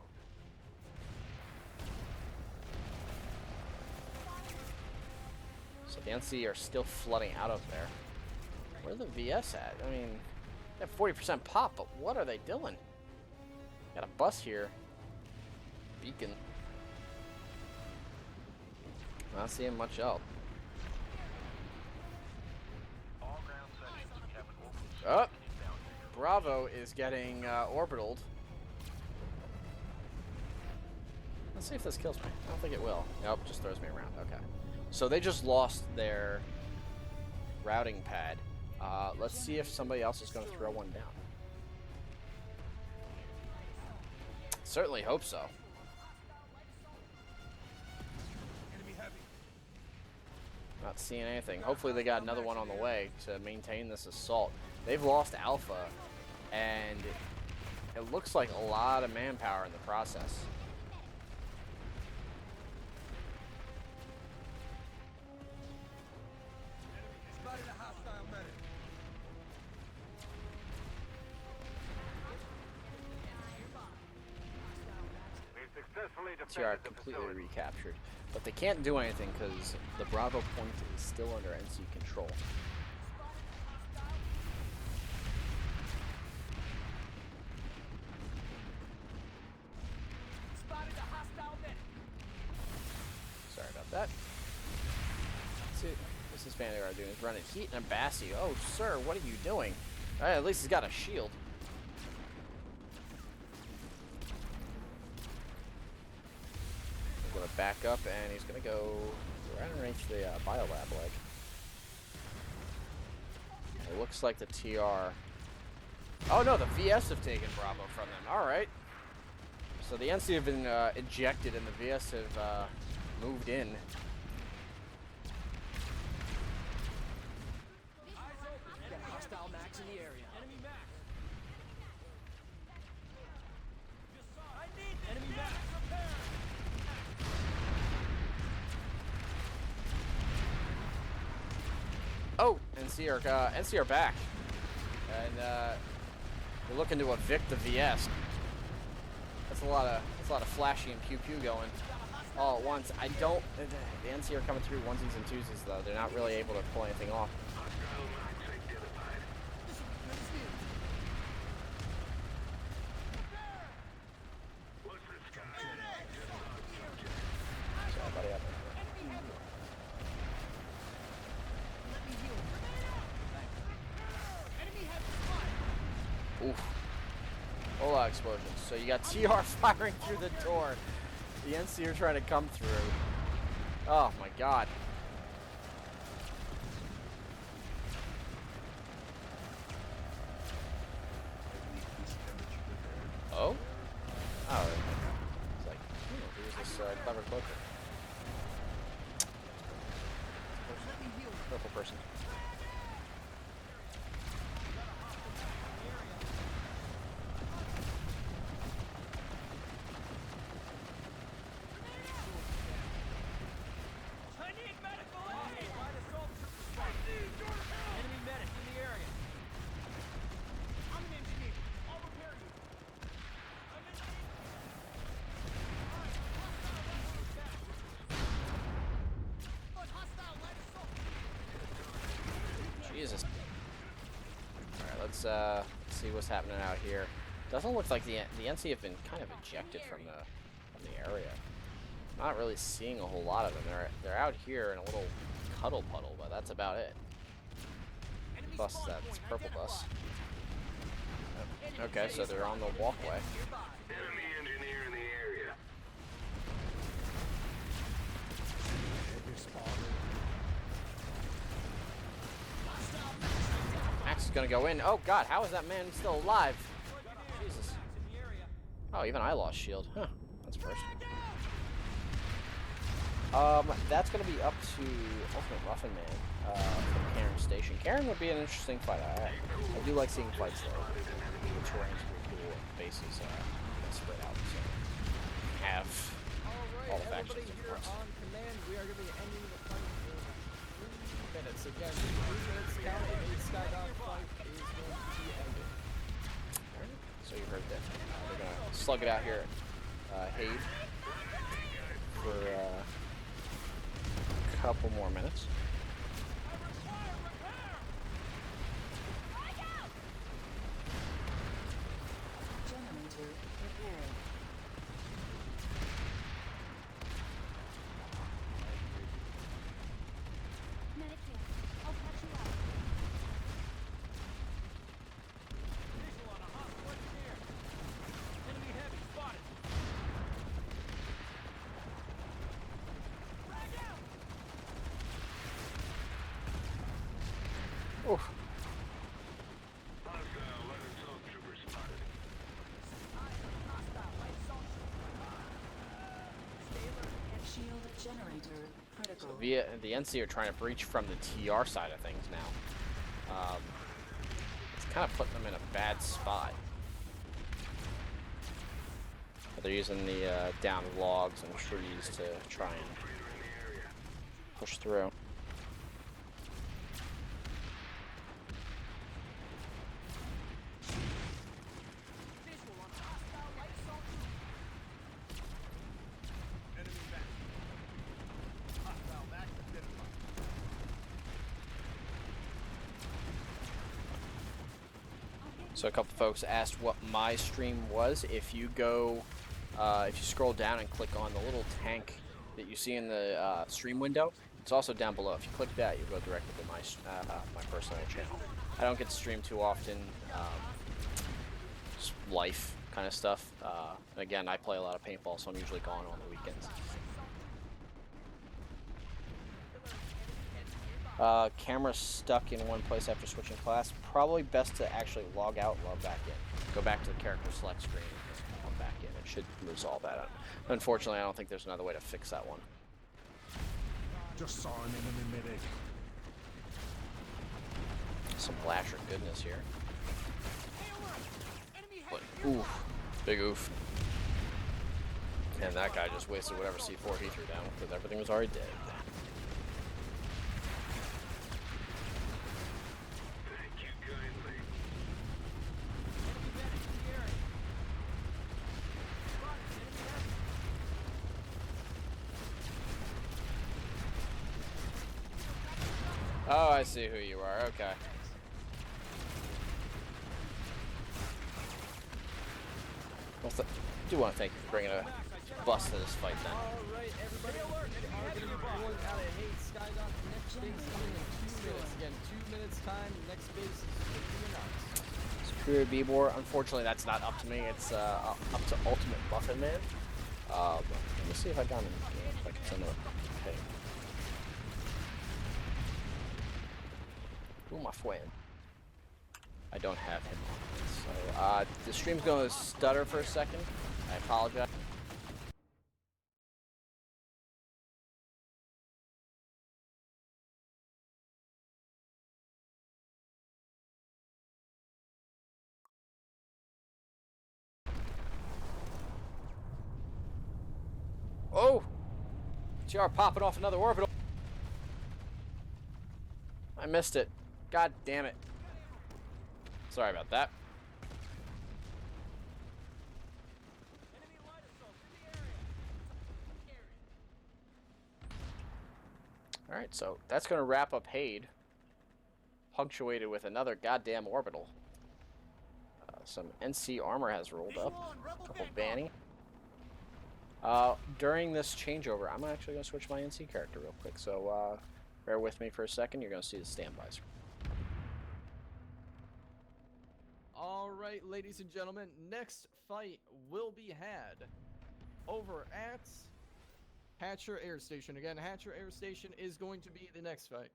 So the NC are still flooding out of there. Where's the VS at? I mean, they have 40% pop, but what are they doing? Got a bus here. Beacon. Not seeing much else. Oh! Bravo is getting orbitaled. Let's see if this kills me. I don't think it will. Nope, just throws me around. Okay. So they just lost their routing pad. Let's see if somebody else is going to throw one down. Certainly hope so. Not seeing anything. Hopefully they got another one on the way to maintain this assault. They've lost Alpha, and it looks like a lot of manpower in the process. TR completely recaptured, but they can't do anything because the Bravo point is still under NC control. Sorry about that. Let's see what this is Vanguard doing. He's running Heat and a Bassi. Oh, sir, what are you doing? At least he's got a shield. He's gonna back up and he's gonna go right underneath the biolab leg. It looks like the TR. Oh no, the VS have taken Bravo from them. All right. So the NC have been ejected and the VS have moved in. Hostile max in the area. Enemy max. Enemy max. Oh, NC are back, and they're looking to evict the VS. That's a lot of flashy and pew pew going all at once. The NC are coming through onesies and twosies though. They're not really able to pull anything off. Sorry, buddy. Oof. Whole lot of explosions. So you got TR firing through the door. The NC are trying to come through. Oh my god. Oh? Oh. It's like, who's this clever cloaker? Purple person. Jesus. Alright, let's see what's happening out here. Doesn't look like the NC have been kind of ejected from the area. Not really seeing a whole lot of them. They're out here in a little cuddle puddle, but that's about it. Bus, that's purple bus. Okay, so they're on the walkway. Enemy engineer in the area. Max is gonna go in. Oh god, how is that man still alive? Jesus. Oh, even I lost shield. Huh, that's first. That's gonna be up to Ultimate Muffin Man from Karen Station. Karen would be an interesting fight. I do like seeing fights though. The terrain's pretty cool. Bases spread out, so you have all the factions. Everybody here on command, we are going to be ending the fight in 3 minutes. Again, 3 minutes counted. A Skydog fight is going to be ended. So you heard that. They're gonna slug it out here at Hade for a couple more minutes. Generator repaired. Medic here. I'll patch you up. Visual on a hostile engineer. Enemy heavy spotted. Shield generator critical. So the NC are trying to breach from the TR side of things now. It's kind of putting them in a bad spot. But they're using the downed logs and trees to try and push through. Visual on hostile light soldier. Enemy back. Hostile back identified. So a couple folks asked what my stream was. If you go, if you scroll down and click on the little tank that you see in the stream window, it's also down below. If you click that, you go directly to my personal channel. I don't get to stream too often, just life kind of stuff. Again, I play a lot of paintball, so I'm usually gone on the weekends. Camera stuck in one place after switching class. Probably best to actually log out, log back in. Go back to the character select screen and come back in. It should resolve that. Unfortunately, I don't think there's another way to fix that one. Just saw an enemy medic. Some Blasher goodness here. Hey, alert! Enemy But, headed oof. Big oof. And that guy just wasted whatever C4 he threw down because everything was already dead. Oh, I see who you are. Okay. Well, I do want to thank you for bringing a bus to this fight then. Alright, everybody, we are going to be pulling out a Hey Skydot. Next base coming in 2 minutes. Again, 2 minutes time. Next base is going to be announced. Superior B-Bore. Unfortunately, that's not up to me. It's up to Ultimate Muffin Man. Let me see if I got him. If I can send him a ping. Ooh, my friend. I don't have him on. So, the stream's going to stutter for a second. I apologize. Oh! TR popping off another orbital. I missed it. God damn it. Sorry about that. Enemy light assault in the area. Alright, so that's going to wrap up Haid. Punctuated with another goddamn orbital. Some NC armor has rolled up. A couple Banny. During this changeover, I'm actually going to switch my NC character real quick. So, bear with me for a second. You're going to see the standby screen. Alright, ladies and gentlemen, next fight will be had over at Hatcher Air Station. Again, Hatcher Air Station is going to be the next fight.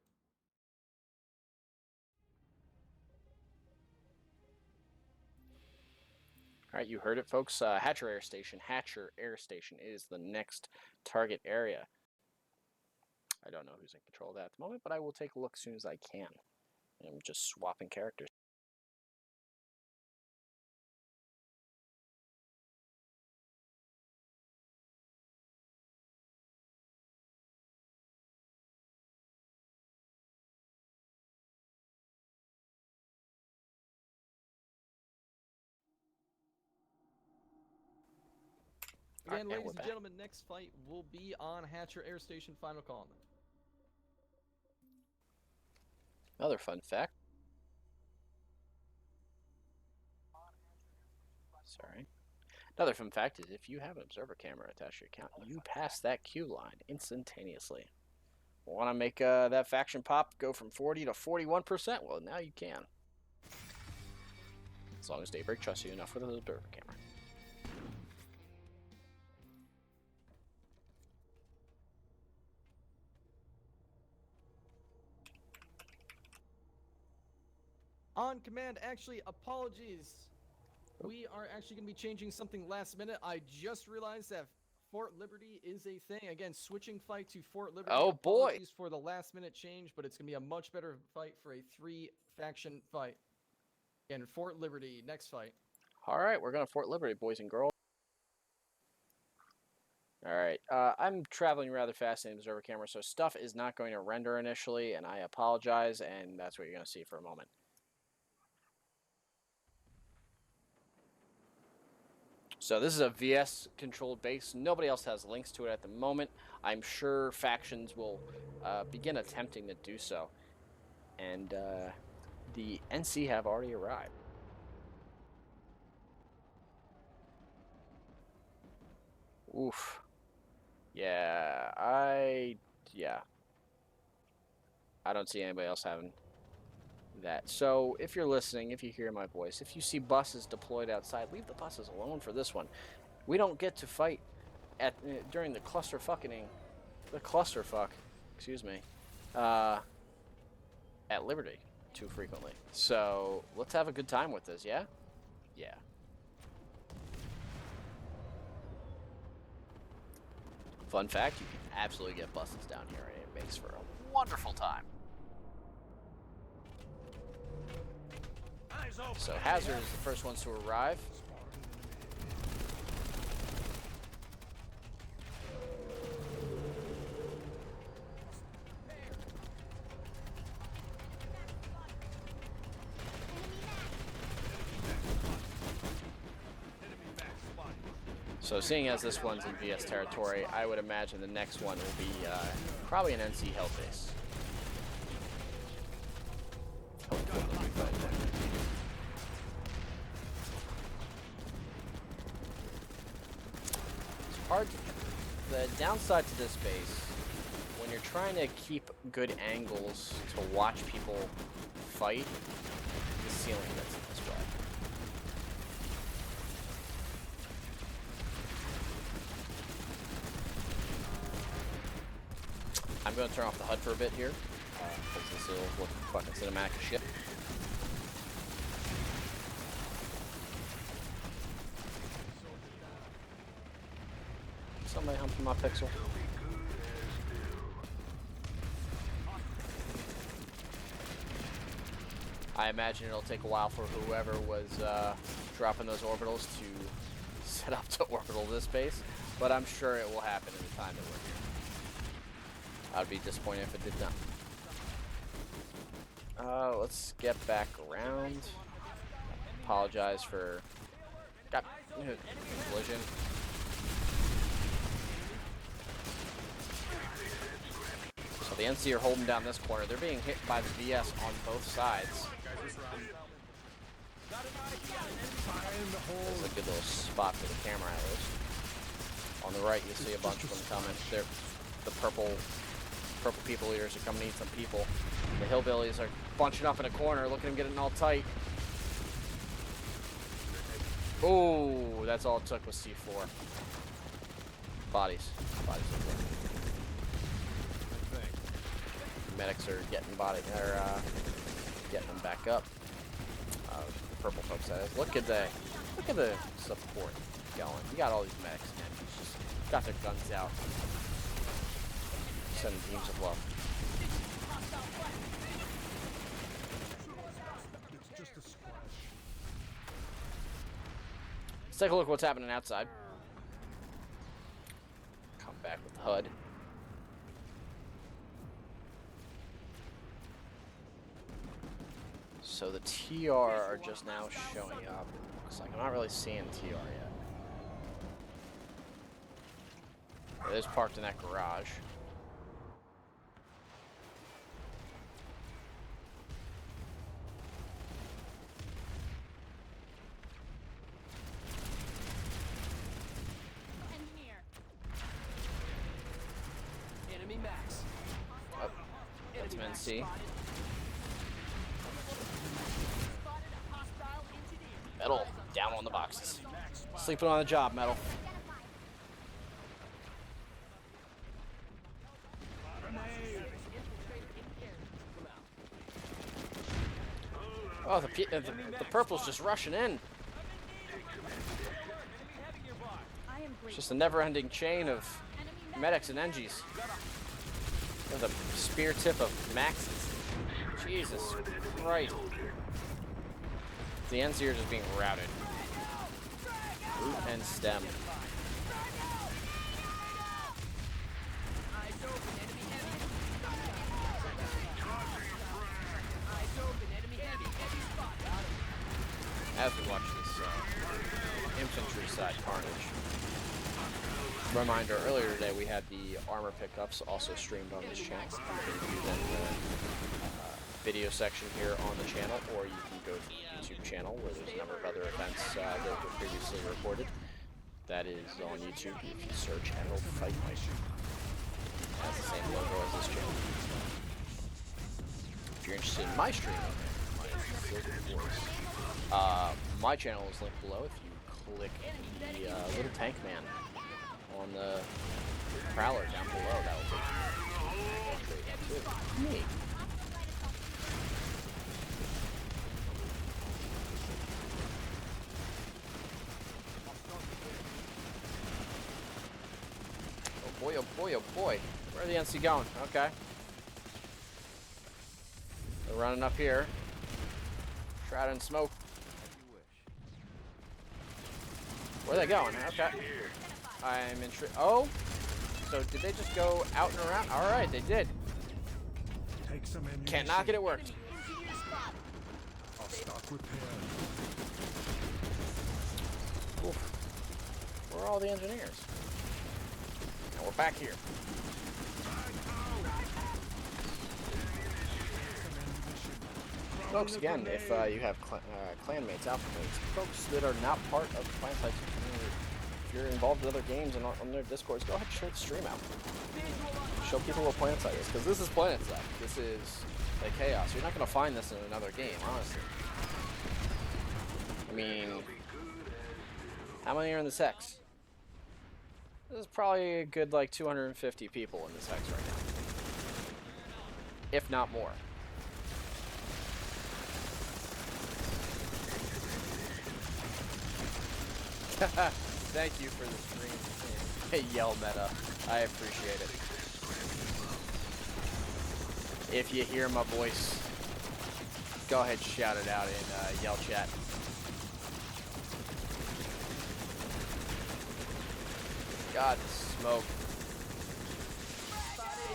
Alright, you heard it, folks. Hatcher Air Station. Hatcher Air Station is the next target area. I don't know who's in control of that at the moment, but I will take a look as soon as I can. I'm just swapping characters. Again, Alright, ladies we're and back. gentlemen, next fight will be on Hatcher Air Station. Final call on them. Another fun fact. Sorry. Another fun fact is if you have an observer camera attached to your account, you pass that queue line instantaneously. Want to make that faction pop go from 40 to 41%? Well, now you can. As long as Daybreak trusts you enough with an observer camera. On command, actually, apologies. We are actually going to be changing something last minute. I just realized that Fort Liberty is a thing. Again, switching fight to Fort Liberty. Oh, boy. Apologies for the last minute change, but it's going to be a much better fight for a 3-faction fight. Again, Fort Liberty, next fight. All right, we're going to Fort Liberty, boys and girls. All right, I'm traveling rather fast in the observer camera, so stuff is not going to render initially, and I apologize, and that's what you're going to see for a moment. So this is a VS-controlled base. Nobody else has links to it at the moment. I'm sure factions will begin attempting to do so. And the NC have already arrived. Oof. Yeah, I don't see anybody else having that. So if you're listening, if you hear my voice, if you see buses deployed outside, leave the buses alone for this one. We don't get to fight at during the clusterfuck, excuse me, at Liberty too frequently. So let's have a good time with this, yeah? Yeah. Fun fact, you can absolutely get buses down here, and it makes for a wonderful time. So Hazard is the first ones to arrive. So seeing as this one's in VS territory, I would imagine the next one will be probably an NC hell base. It's hard to, the downside to this base, when you're trying to keep good angles to watch people fight, the ceiling gets in this way. I'm going to turn off the HUD for a bit here, because this will look fucking cinematic as shit. Somebody humping my pixel. I imagine it'll take a while for whoever was dropping those orbitals to set up to orbital this base, but I'm sure it will happen in the time that we're here. I'd be disappointed if it did not. Let's get back around. Apologize for collision. So the NC are holding down this corner. They're being hit by the VS on both sides. There's a good little spot for the camera at least. On the right, you see a bunch of them coming. They're the purple people eaters are coming to eat some people. The hillbillies are bunching up in a corner. Look at them getting all tight. Oh, that's all it took was C4. Bodies. Bodies. Medics are getting getting them back up. The purple folks, that is. Look at the support going. You got all these medics and just got their guns out. Sending teams of love. It's just a splash. Let's take a look at what's happening outside. Come back with the HUD. So the TR are just now showing up. Looks like I'm not really seeing TR yet. It is parked in that garage. Enemy max. Oh, that's an NC. Metal, down on the boxes. Sleeping on the job, Metal. Oh, the purple's just rushing in. I am It's just a never-ending chain of medics and NGs. With a spear tip of maxes. Jesus Christ. The NZ are just being routed. Root and stem. As we watch this infantry side carnage. Reminder, earlier today we had the armor pickups also streamed on this channel. You can view them in the video section here on the channel, or you can go to the YouTube channel where there's a number of other events that were previously recorded. That is on YouTube if you search Emerald Fight Night. That's the same logo as this channel. If you're interested in my streaming, my channel is linked below. If you click the little tank man on the prowler down below, that will take you to me. Oh boy, oh boy, oh boy. Where are the NC going? Okay. They're running up here. Shroud in smoke. Where are they going? Okay. I'm intrigued. Oh! So did they just go out and around? Alright, they did. Can't knock it, it worked. I'll start repair. Oof. Where are all the engineers? Now we're back here. Folks, again, if you have clanmates, alpha mates, folks that are not part of the Clan Types community, if you're involved in other games and on their discords, go ahead and share the stream out. Show people what Planet Side is, because this is Planet Side. This is like chaos. You're not going to find this in another game, honestly. I mean, how many are in this hex? There's probably a good like 250 people in this hex right now, if not more. Thank you for the stream. Hey, yell meta. I appreciate it. If you hear my voice, go ahead and shout it out in yell chat. God, the smoke.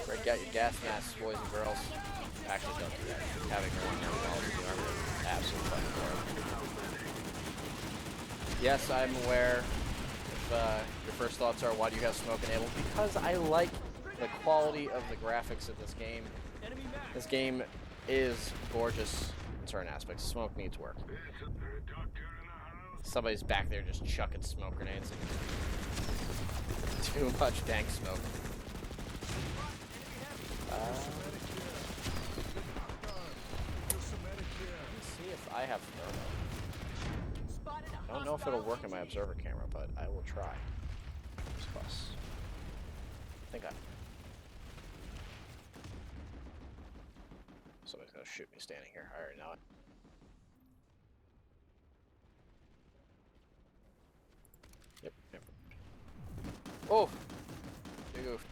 Break out your gas masks, boys and girls. Actually, don't do that. Having one now with all of the armor is absolutely fucking horrible. Yes, I'm aware. If your first thoughts are, why do you have smoke enabled? Because I like the quality of the graphics of this game. This game is gorgeous in certain aspects. Smoke needs work. Somebody's back there just chucking smoke grenades. Too much dank smoke. Let's see if I have thermal. I don't know if it'll work in my observer camera, but I will try. Plus. I think somebody's gonna shoot me standing here. I already know it. Yep. Oh! Big oof.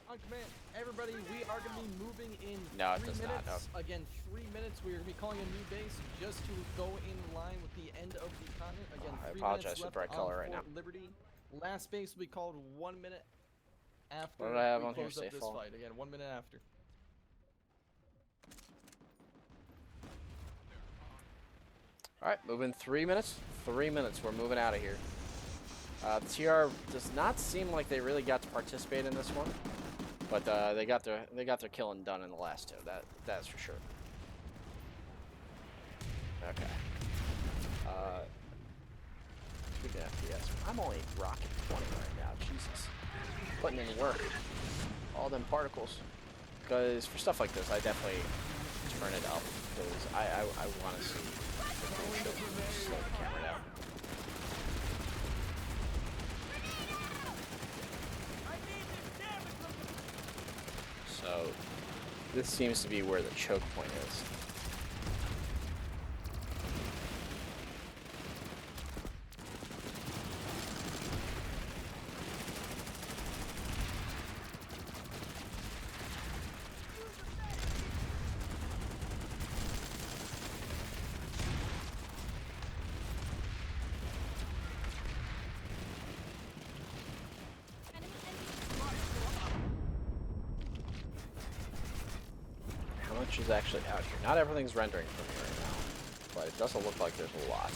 On command, everybody, we are going to be moving in No, it 3 does minutes. not, no. Again, 3 minutes. We are going to be calling a new base just to go in line with the end of the continent. Again, I 3 apologize minutes for left bright on color right Fort now. Liberty. Last base will be called 1 minute after What do I have we on here? close up Safe this fall. fight. Again, 1 minute after. Alright, moving 3 minutes. 3 minutes, we're moving out of here. The TR does not seem like they really got to participate in this one, but they got their killing done in the last two. That's for sure. Okay. Speaking of FPS, I'm only rocking 20 right now. Jesus, putting in work. All them particles. Because for stuff like this, I definitely turn it up because I want to see the motion slow the camera down. So this seems to be where the choke point is. much is actually out here. Not everything's rendering for me right now, but it doesn't look like there's a lot.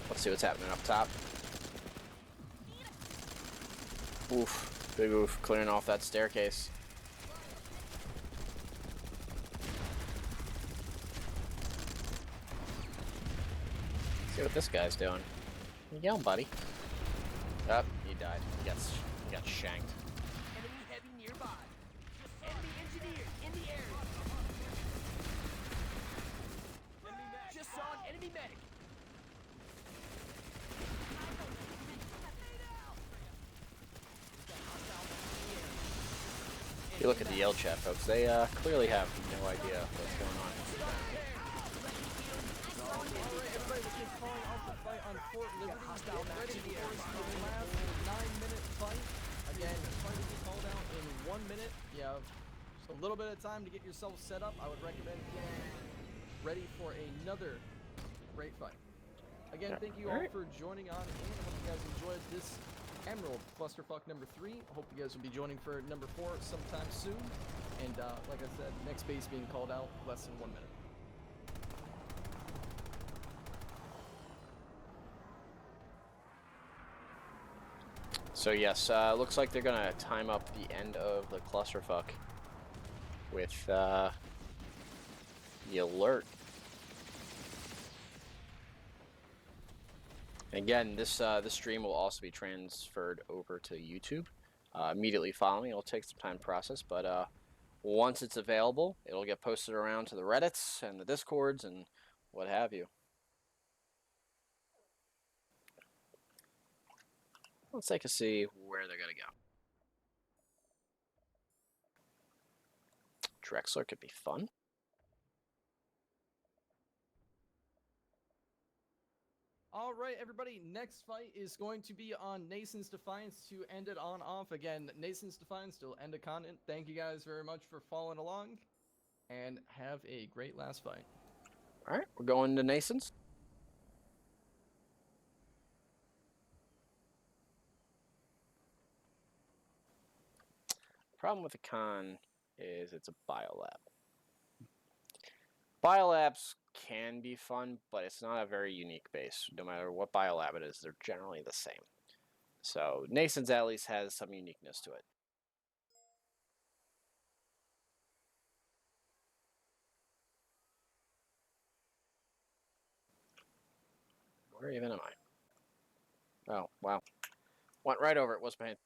Let's see what's happening up top. Oof, big oof, clearing off that staircase. See what this guy's doing. You yell, buddy. Oh, he died. He got shanked. Enemy heavy nearby. Enemy engineer in the area. Just saw an enemy medic. If you look at the yell chat, folks, they clearly have no idea what's going on. On Fort Liberty, get ready for the last 9-minute fight. Again, fight will be called out in 1 minute. You have just a little bit of time to get yourself set up. I would recommend getting ready for another great fight. Again, thank you all for joining on, and I hope you guys enjoyed this Emerald Clusterfuck number 3. I hope you guys will be joining for number 4 sometime soon. And like I said, next base being called out less than 1 minute. So yes, looks like they're gonna time up the end of the clusterfuck with the alert. Again, this stream will also be transferred over to YouTube immediately following. It'll take some time to process, but once it's available, it'll get posted around to the Reddits and the Discords and what have you. Let's take a see where they're gonna go. Drexler could be fun. All right, everybody, next fight is going to be on Nason's Defiance to end it on off. Again, Nason's Defiance till end of content. Thank you guys very much for following along, and have a great last fight. All right, we're going to Nason's. Problem with the con is it's a biolab. Biolabs can be fun, but it's not a very unique base. No matter what biolab it is, they're generally the same. So Nason's at least has some uniqueness to it. Where even am I? Oh, wow. Went right over it. What's behind?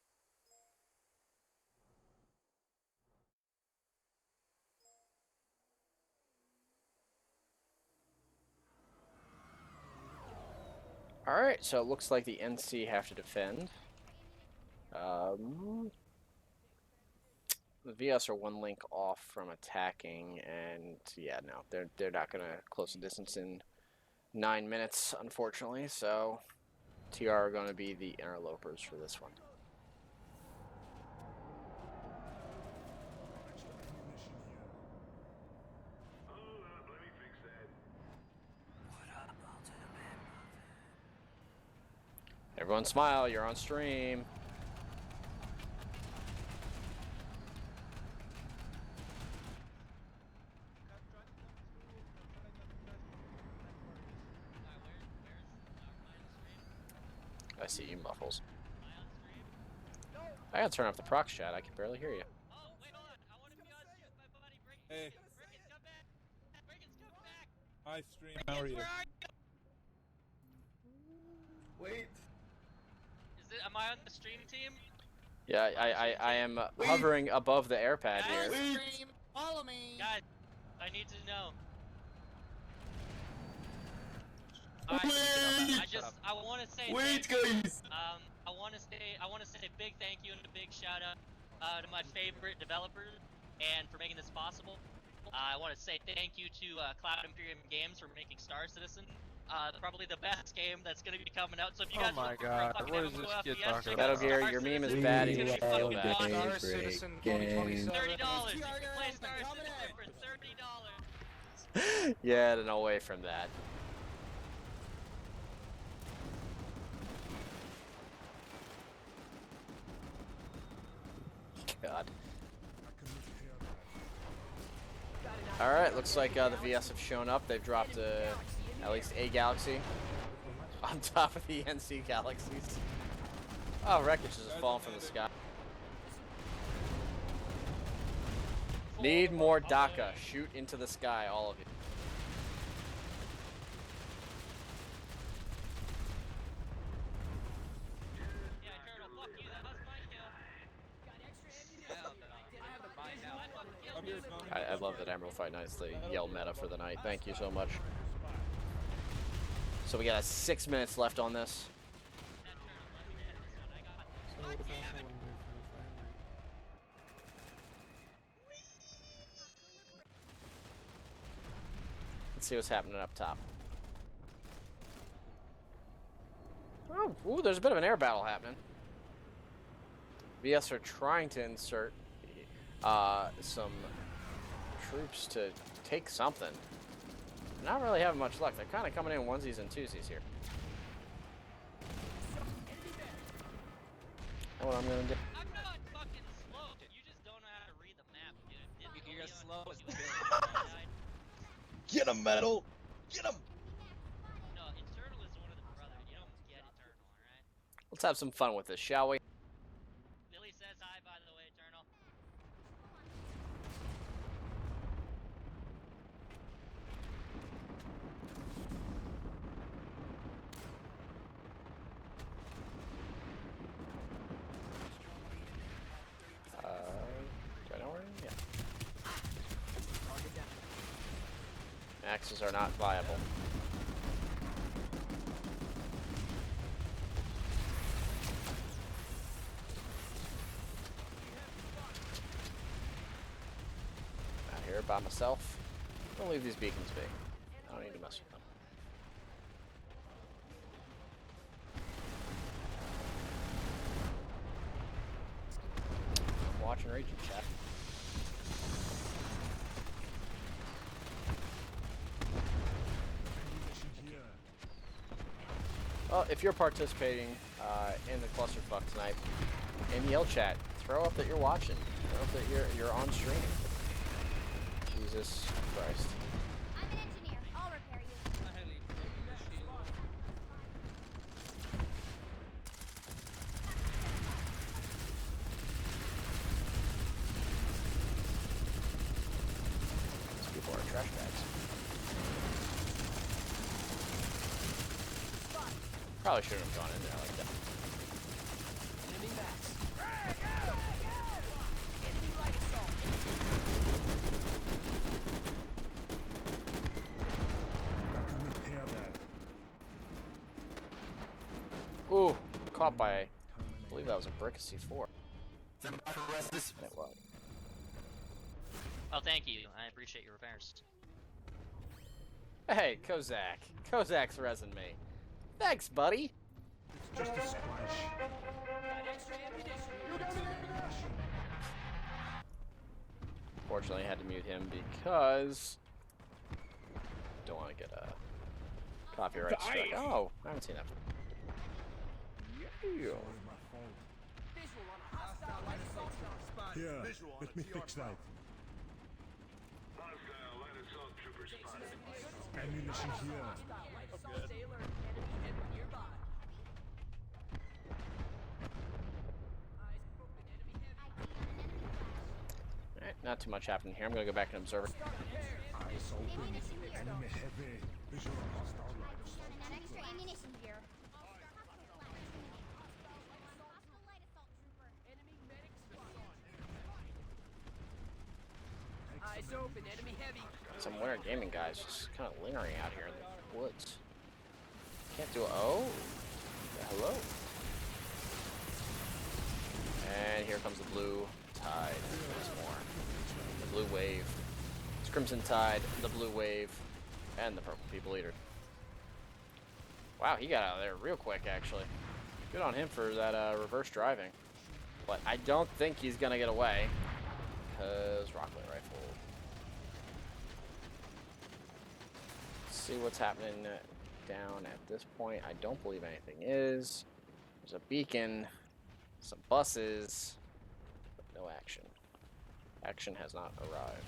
Alright, so it looks like the NC have to defend. The VS are one link off from attacking, and yeah, no, they're not going to close the distance in 9 minutes, unfortunately, so TR are going to be the interlopers for this one. Everyone smile, you're on stream. I see you, Muffles. I gotta turn off the prox chat, I can barely hear you. Oh, wait, hold on. I want to be on stream with my buddy Brickens. Hey. Brickens, come back. Brickens, come back. Hi, stream. How are you? Where are you? Wait. Am I on the stream team? Yeah, I am hovering above the air pad Guys, here. Stream, follow me. Guys, I need to know. Alright, I want to say guys. I want to say a big thank you and a big shout out to my favorite developers and for making this possible. I want to say thank you to Cloud Imperium Games for making Star Citizen. Probably the best game that's going to be coming out. So if you guys my look for God, a fucking what is MMO this kid FPS, talking check about? out Metal Gear, Star your meme is Citizen. bad, It's you gonna should be feel fucking bad. awesome. Star Citizen 2027. $30. You can play Star Citizen for $30. Yeah, and away from that. God. I can repair that. All right, looks like the VS have shown up. They've dropped at least a galaxy on top of the NC galaxies. Oh, wreckage has fallen from the sky. Need more DACA. Shoot into the sky, all of you. Yeah, Turtle, fuck you. That was my kill. I love that Emerald Fight Nights, they yell meta for the night. Thank you so much. So we got 6 minutes left on this. Let's see what's happening up top. Oh, ooh, there's a bit of an air battle happening. VS are trying to insert some troops to take something. Not really having much luck. They're kind of coming in onesies and twosies here. Know what I'm gonna do? I'm not fucking slow. You just don't know how to read the map, dude. You're slow as Get him, metal! Get him! No, Eternal is one of the brothers. You don't get Eternal, alright? Let's have some fun with this, shall we? Billy says hi, by the way, Eternal. Do I know where? Yeah. Axes are not viable. Out here by myself. Don't leave these beacons be. I don't need to mess with them. I'm watching Region chat. Well, if you're participating in the Clusterfuck tonight, in the L chat, throw up that you're watching. Throw up that you're on stream. Jesus Christ. I'm an engineer. I'll repair you. These people are trash bags. Probably shouldn't have gone in there like that. Enemy max. Enemy light assault. I can repair that. Ooh, caught by, I believe that was a brick of C4. It was. Oh, thank you. I appreciate your repairs. Hey, Kozak. Kozak's resin me. Thanks, buddy. It's just a splash. Got extra ammunition. Fortunately, I had to mute him because don't want to get a copyright strike. Oh, I haven't seen that. Yeah. Sorry, my fault. Visual on a hostile light assault spot. Here, let me fix that. Ammunition here. Hostile light assault sailor. Enemy heavy nearby. Eyes open. Enemy heavy. Alright, not too much happening here. I'm gonna go back and observe it. Eyes open. Enemy heavy. Visual on hostile light assault. An extra ammunition here. Enemy medic spot. Eyes open. Enemy heavy. Some winter gaming guys just kind of lingering out here in the woods. Can't do it. Oh, hello. And here comes the blue tide. There's more. The blue wave. It's Crimson Tide, the blue wave, and the purple people eater. Wow, he got out of there real quick, actually. Good on him for that reverse driving. But I don't think he's gonna get away, because rocklet rifle. See what's happening down at this point. I don't believe anything is. There's a beacon, some buses, No action. Action has not arrived.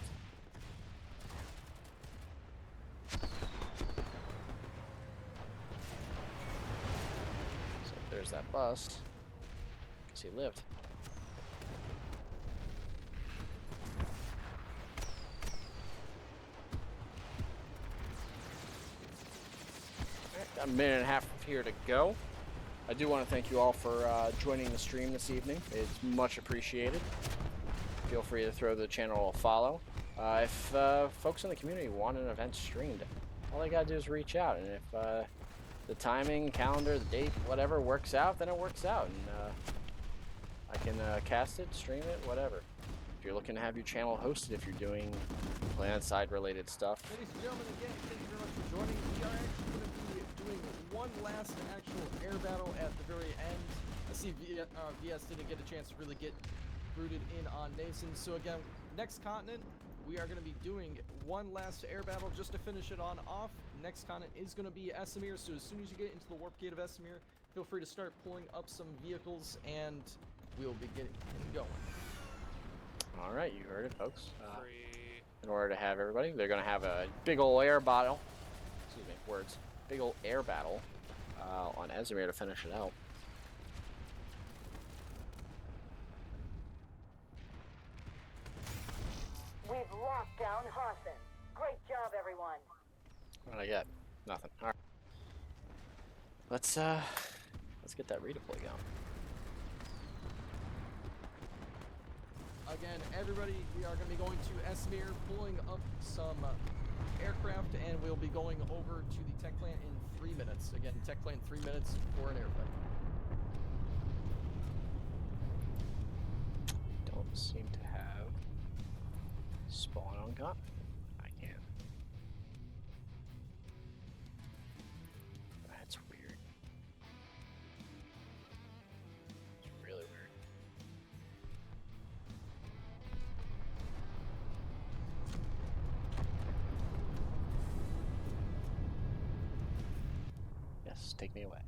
So there's that bus. Guess he lived. Alright, got a minute and a half here to go. I do want to thank you all for joining the stream this evening. It's much appreciated. Feel free to throw the channel a follow. If folks in the community want an event streamed, all they gotta do is reach out, and if the timing, calendar, the date, whatever works out, then it works out, and I can cast it, stream it, whatever. If you're looking to have your channel hosted, if you're doing PlanetSide related stuff. Ladies and gentlemen, again, thank you very much for joining. We are actually going to be doing one last actual air battle at the very end. I see VS didn't get a chance to really get rooted in on Nason. So again, next continent, we are going to be doing one last air battle just to finish it on off. Next continent is going to be Esamir, so as soon as you get into the warp gate of Esamir, feel free to start pulling up some vehicles, and we'll be getting going. All right, you heard it, folks. In order to have everybody, they're going to have a big ol' air battle. Excuse me, words. Big ol' air battle on Esamir to finish it out. We've locked down Hassan. Great job, everyone. What did I get? Nothing. All right. Let's get that redeploy going. Again, everybody, we are going to be going to Esamir, pulling up some aircraft, and we'll be going over to the tech plant in 3 minutes. Again, tech plant 3 minutes for an airfight. Don't seem to have spawn on gun. I can. That's weird. It's really weird. Yes, take me away.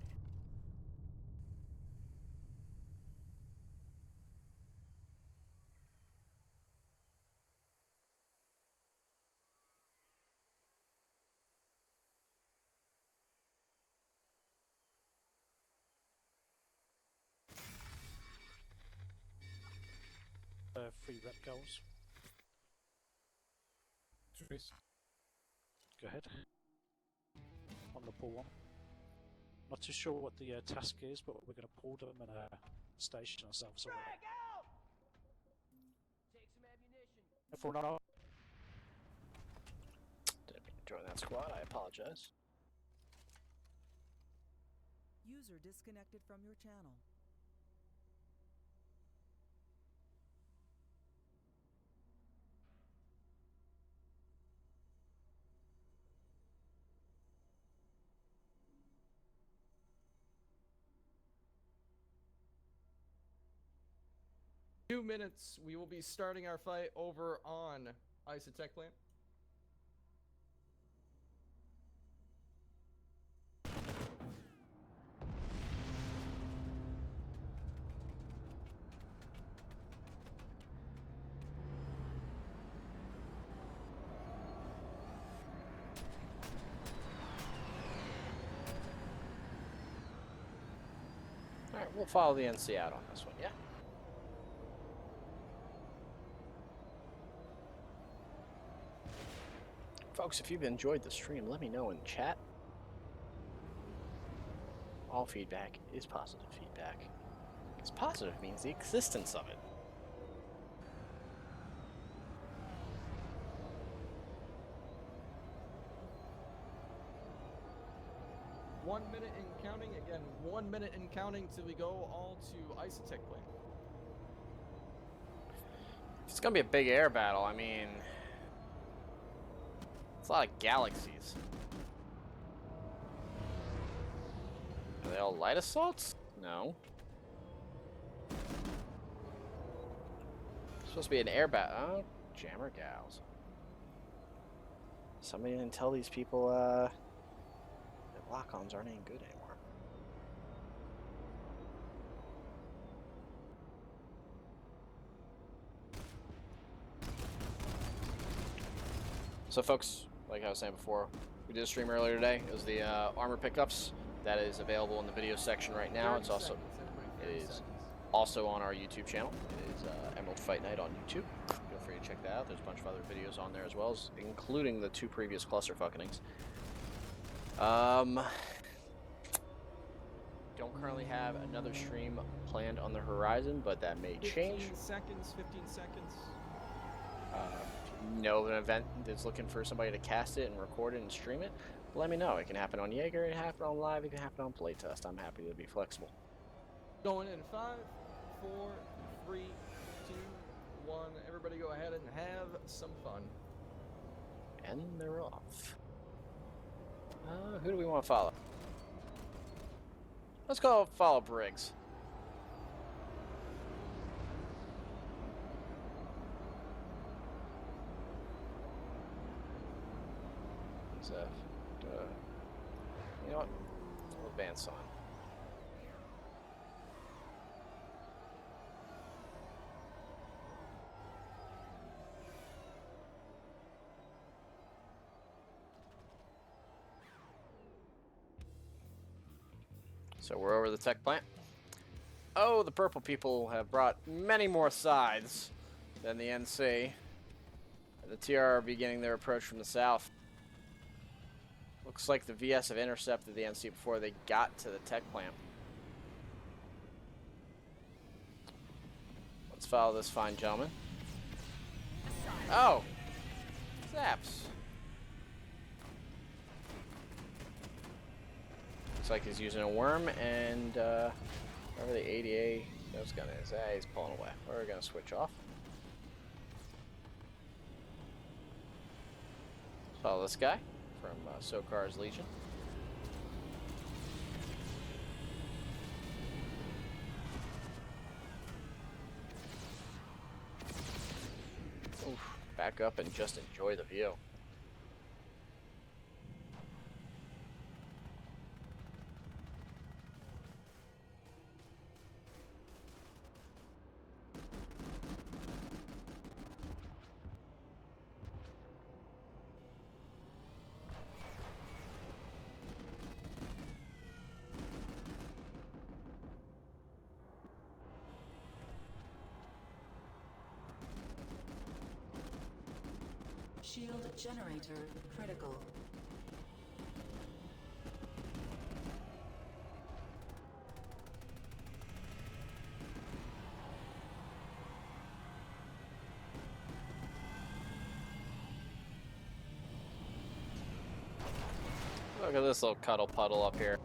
Free rep goals. Trace. Go ahead. On the pull one. Not too sure what the task is, but we're going to pull them and station ourselves away. Take some ammunition. Everyone up. Didn't mean to join that squad. I apologize. User disconnected from your channel. Two minutes, we will be starting our fight over on Isotech plant. Alright, we'll follow the NC out on this one, yeah? Folks, if you've enjoyed the stream, let me know in chat. All feedback is positive feedback. Because positive means the existence of it. One minute and counting. Again, 1 minute and counting till we go all to Isotech plant. It's gonna be a big air battle. I mean, it's a lot of galaxies. Are they all light assaults? No. It's supposed to be an air battle. Oh, jammer gals. Somebody didn't tell these people that lock-ons aren't any good anymore. So folks, like I was saying before, we did a stream earlier today. It was the armor pickups. That is available in the video section right now. It's also also on our YouTube channel. It is Emerald Fight Night on YouTube. Feel free to check that out. There's a bunch of other videos on there as well, including the 2 previous Clusterfuckings. Don't currently have another stream planned on the horizon, but that may change. 15 seconds. Know an event that's looking for somebody to cast it and record it and stream it, let me know. It can happen on Jaeger, it can happen on live, it can happen on playtest. I'm happy to be flexible. Going in 5, 4, 3, 2, 1. Everybody go ahead and have some fun. And they're off. Who do we want to follow? Let's go follow Briggs. You know what? We'll advance on. So we're over the tech plant. Oh, the purple people have brought many more scythes than the NC. The TR are beginning their approach from the south. Looks like the VS have intercepted the NC before they got to the tech plant. Let's follow this fine gentleman. Oh! Zaps. Looks like he's using a worm and wherever the ADA nose gun is, he's pulling away. We're gonna switch off. Follow this guy from Sokar's Legion. Oof, back up and just enjoy the view. Shield generator critical. Look at this little cuddle puddle up here.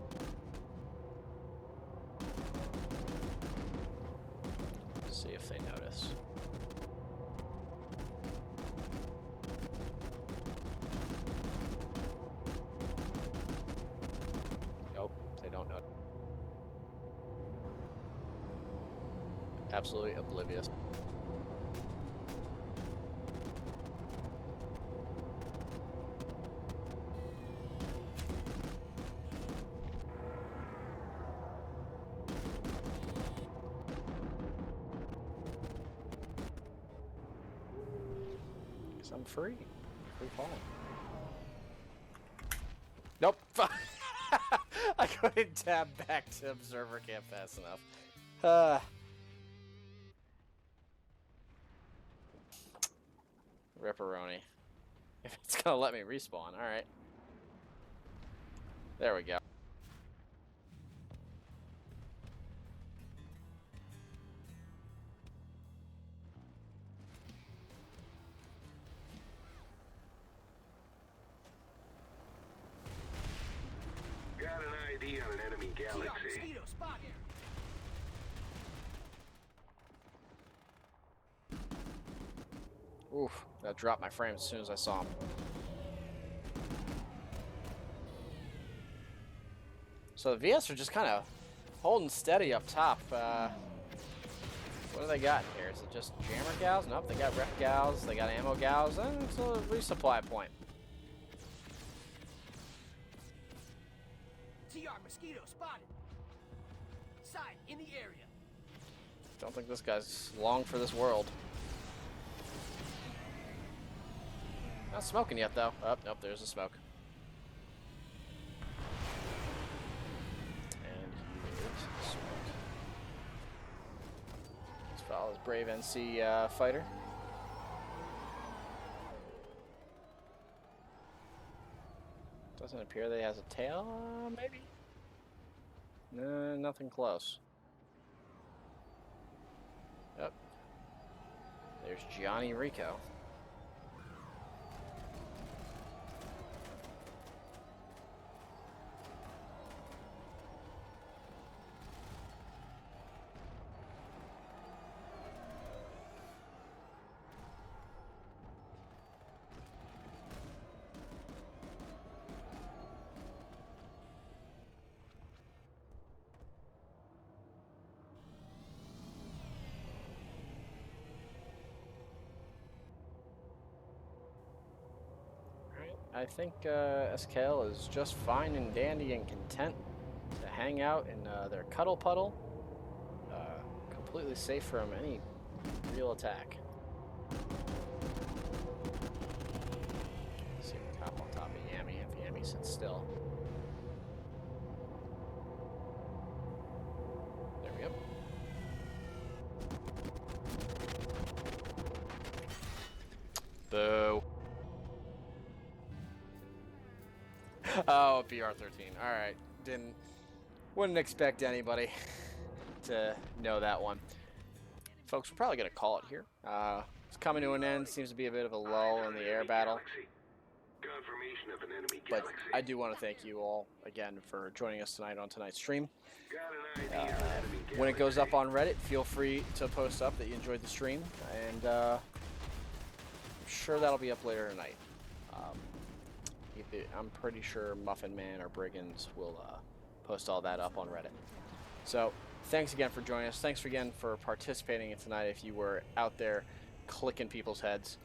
Let's see if they notice. Nope, they don't know. Absolutely oblivious. I'm free. Free falling. Nope. I couldn't tab back to observer camp fast enough. Ripperoni. If it's gonna let me respawn, alright. There we go. Got an ID on an enemy galaxy. Mosquito spotted. Oof, that dropped my frame as soon as I saw him. So the VS are just kind of holding steady up top. What do they got in here? Is it just jammer gals? Nope, they got rep gals, they got ammo gals, and it's a resupply point. TR mosquito spotted. Side in the area. Don't think this guy's long for this world. Not smoking yet, though. Oh, nope, there's the smoke. And here's the smoke. Let's follow this brave NC fighter. Doesn't appear that he has a tail, maybe? No, nothing close. Yep. There's Gianni Rico. I think SKL is just fine and dandy and content to hang out in their cuddle puddle, completely safe from any real attack. Let's see if we can hop on top of Yami if Yami sits still. There we go. Boo. Oh, BR13. Alright. Wouldn't expect anybody to know that one. Folks, we're probably going to call it here. It's coming to an end. Seems to be a bit of a lull in the air battle. But I do want to thank you all again for joining us tonight on tonight's stream. When it goes up on Reddit, feel free to post up that you enjoyed the stream. And I'm sure that'll be up later tonight. I'm pretty sure Muffin Man or Brigands will post all that up on Reddit. So, thanks again for joining us. Thanks again for participating in tonight if you were out there clicking people's heads.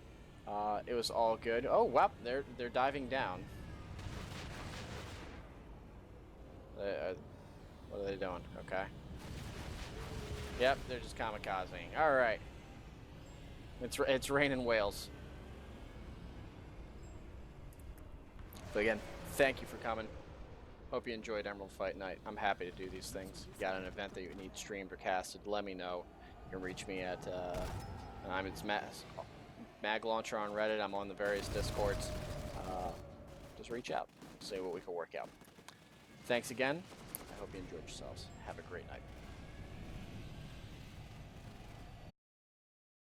It was all good. Oh, wow, they're diving down. What are they doing? Okay. Yep, they're just kamikazing. All right. It's raining whales. But again, thank you for coming. Hope you enjoyed Emerald Fight Night. I'm happy to do these things. You got an event that you need streamed or casted, let me know. You can reach me at it's MagLauncher on Reddit. I'm on the various Discords. Just reach out. See what we can work out. Thanks again. I hope you enjoyed yourselves. Have a great night.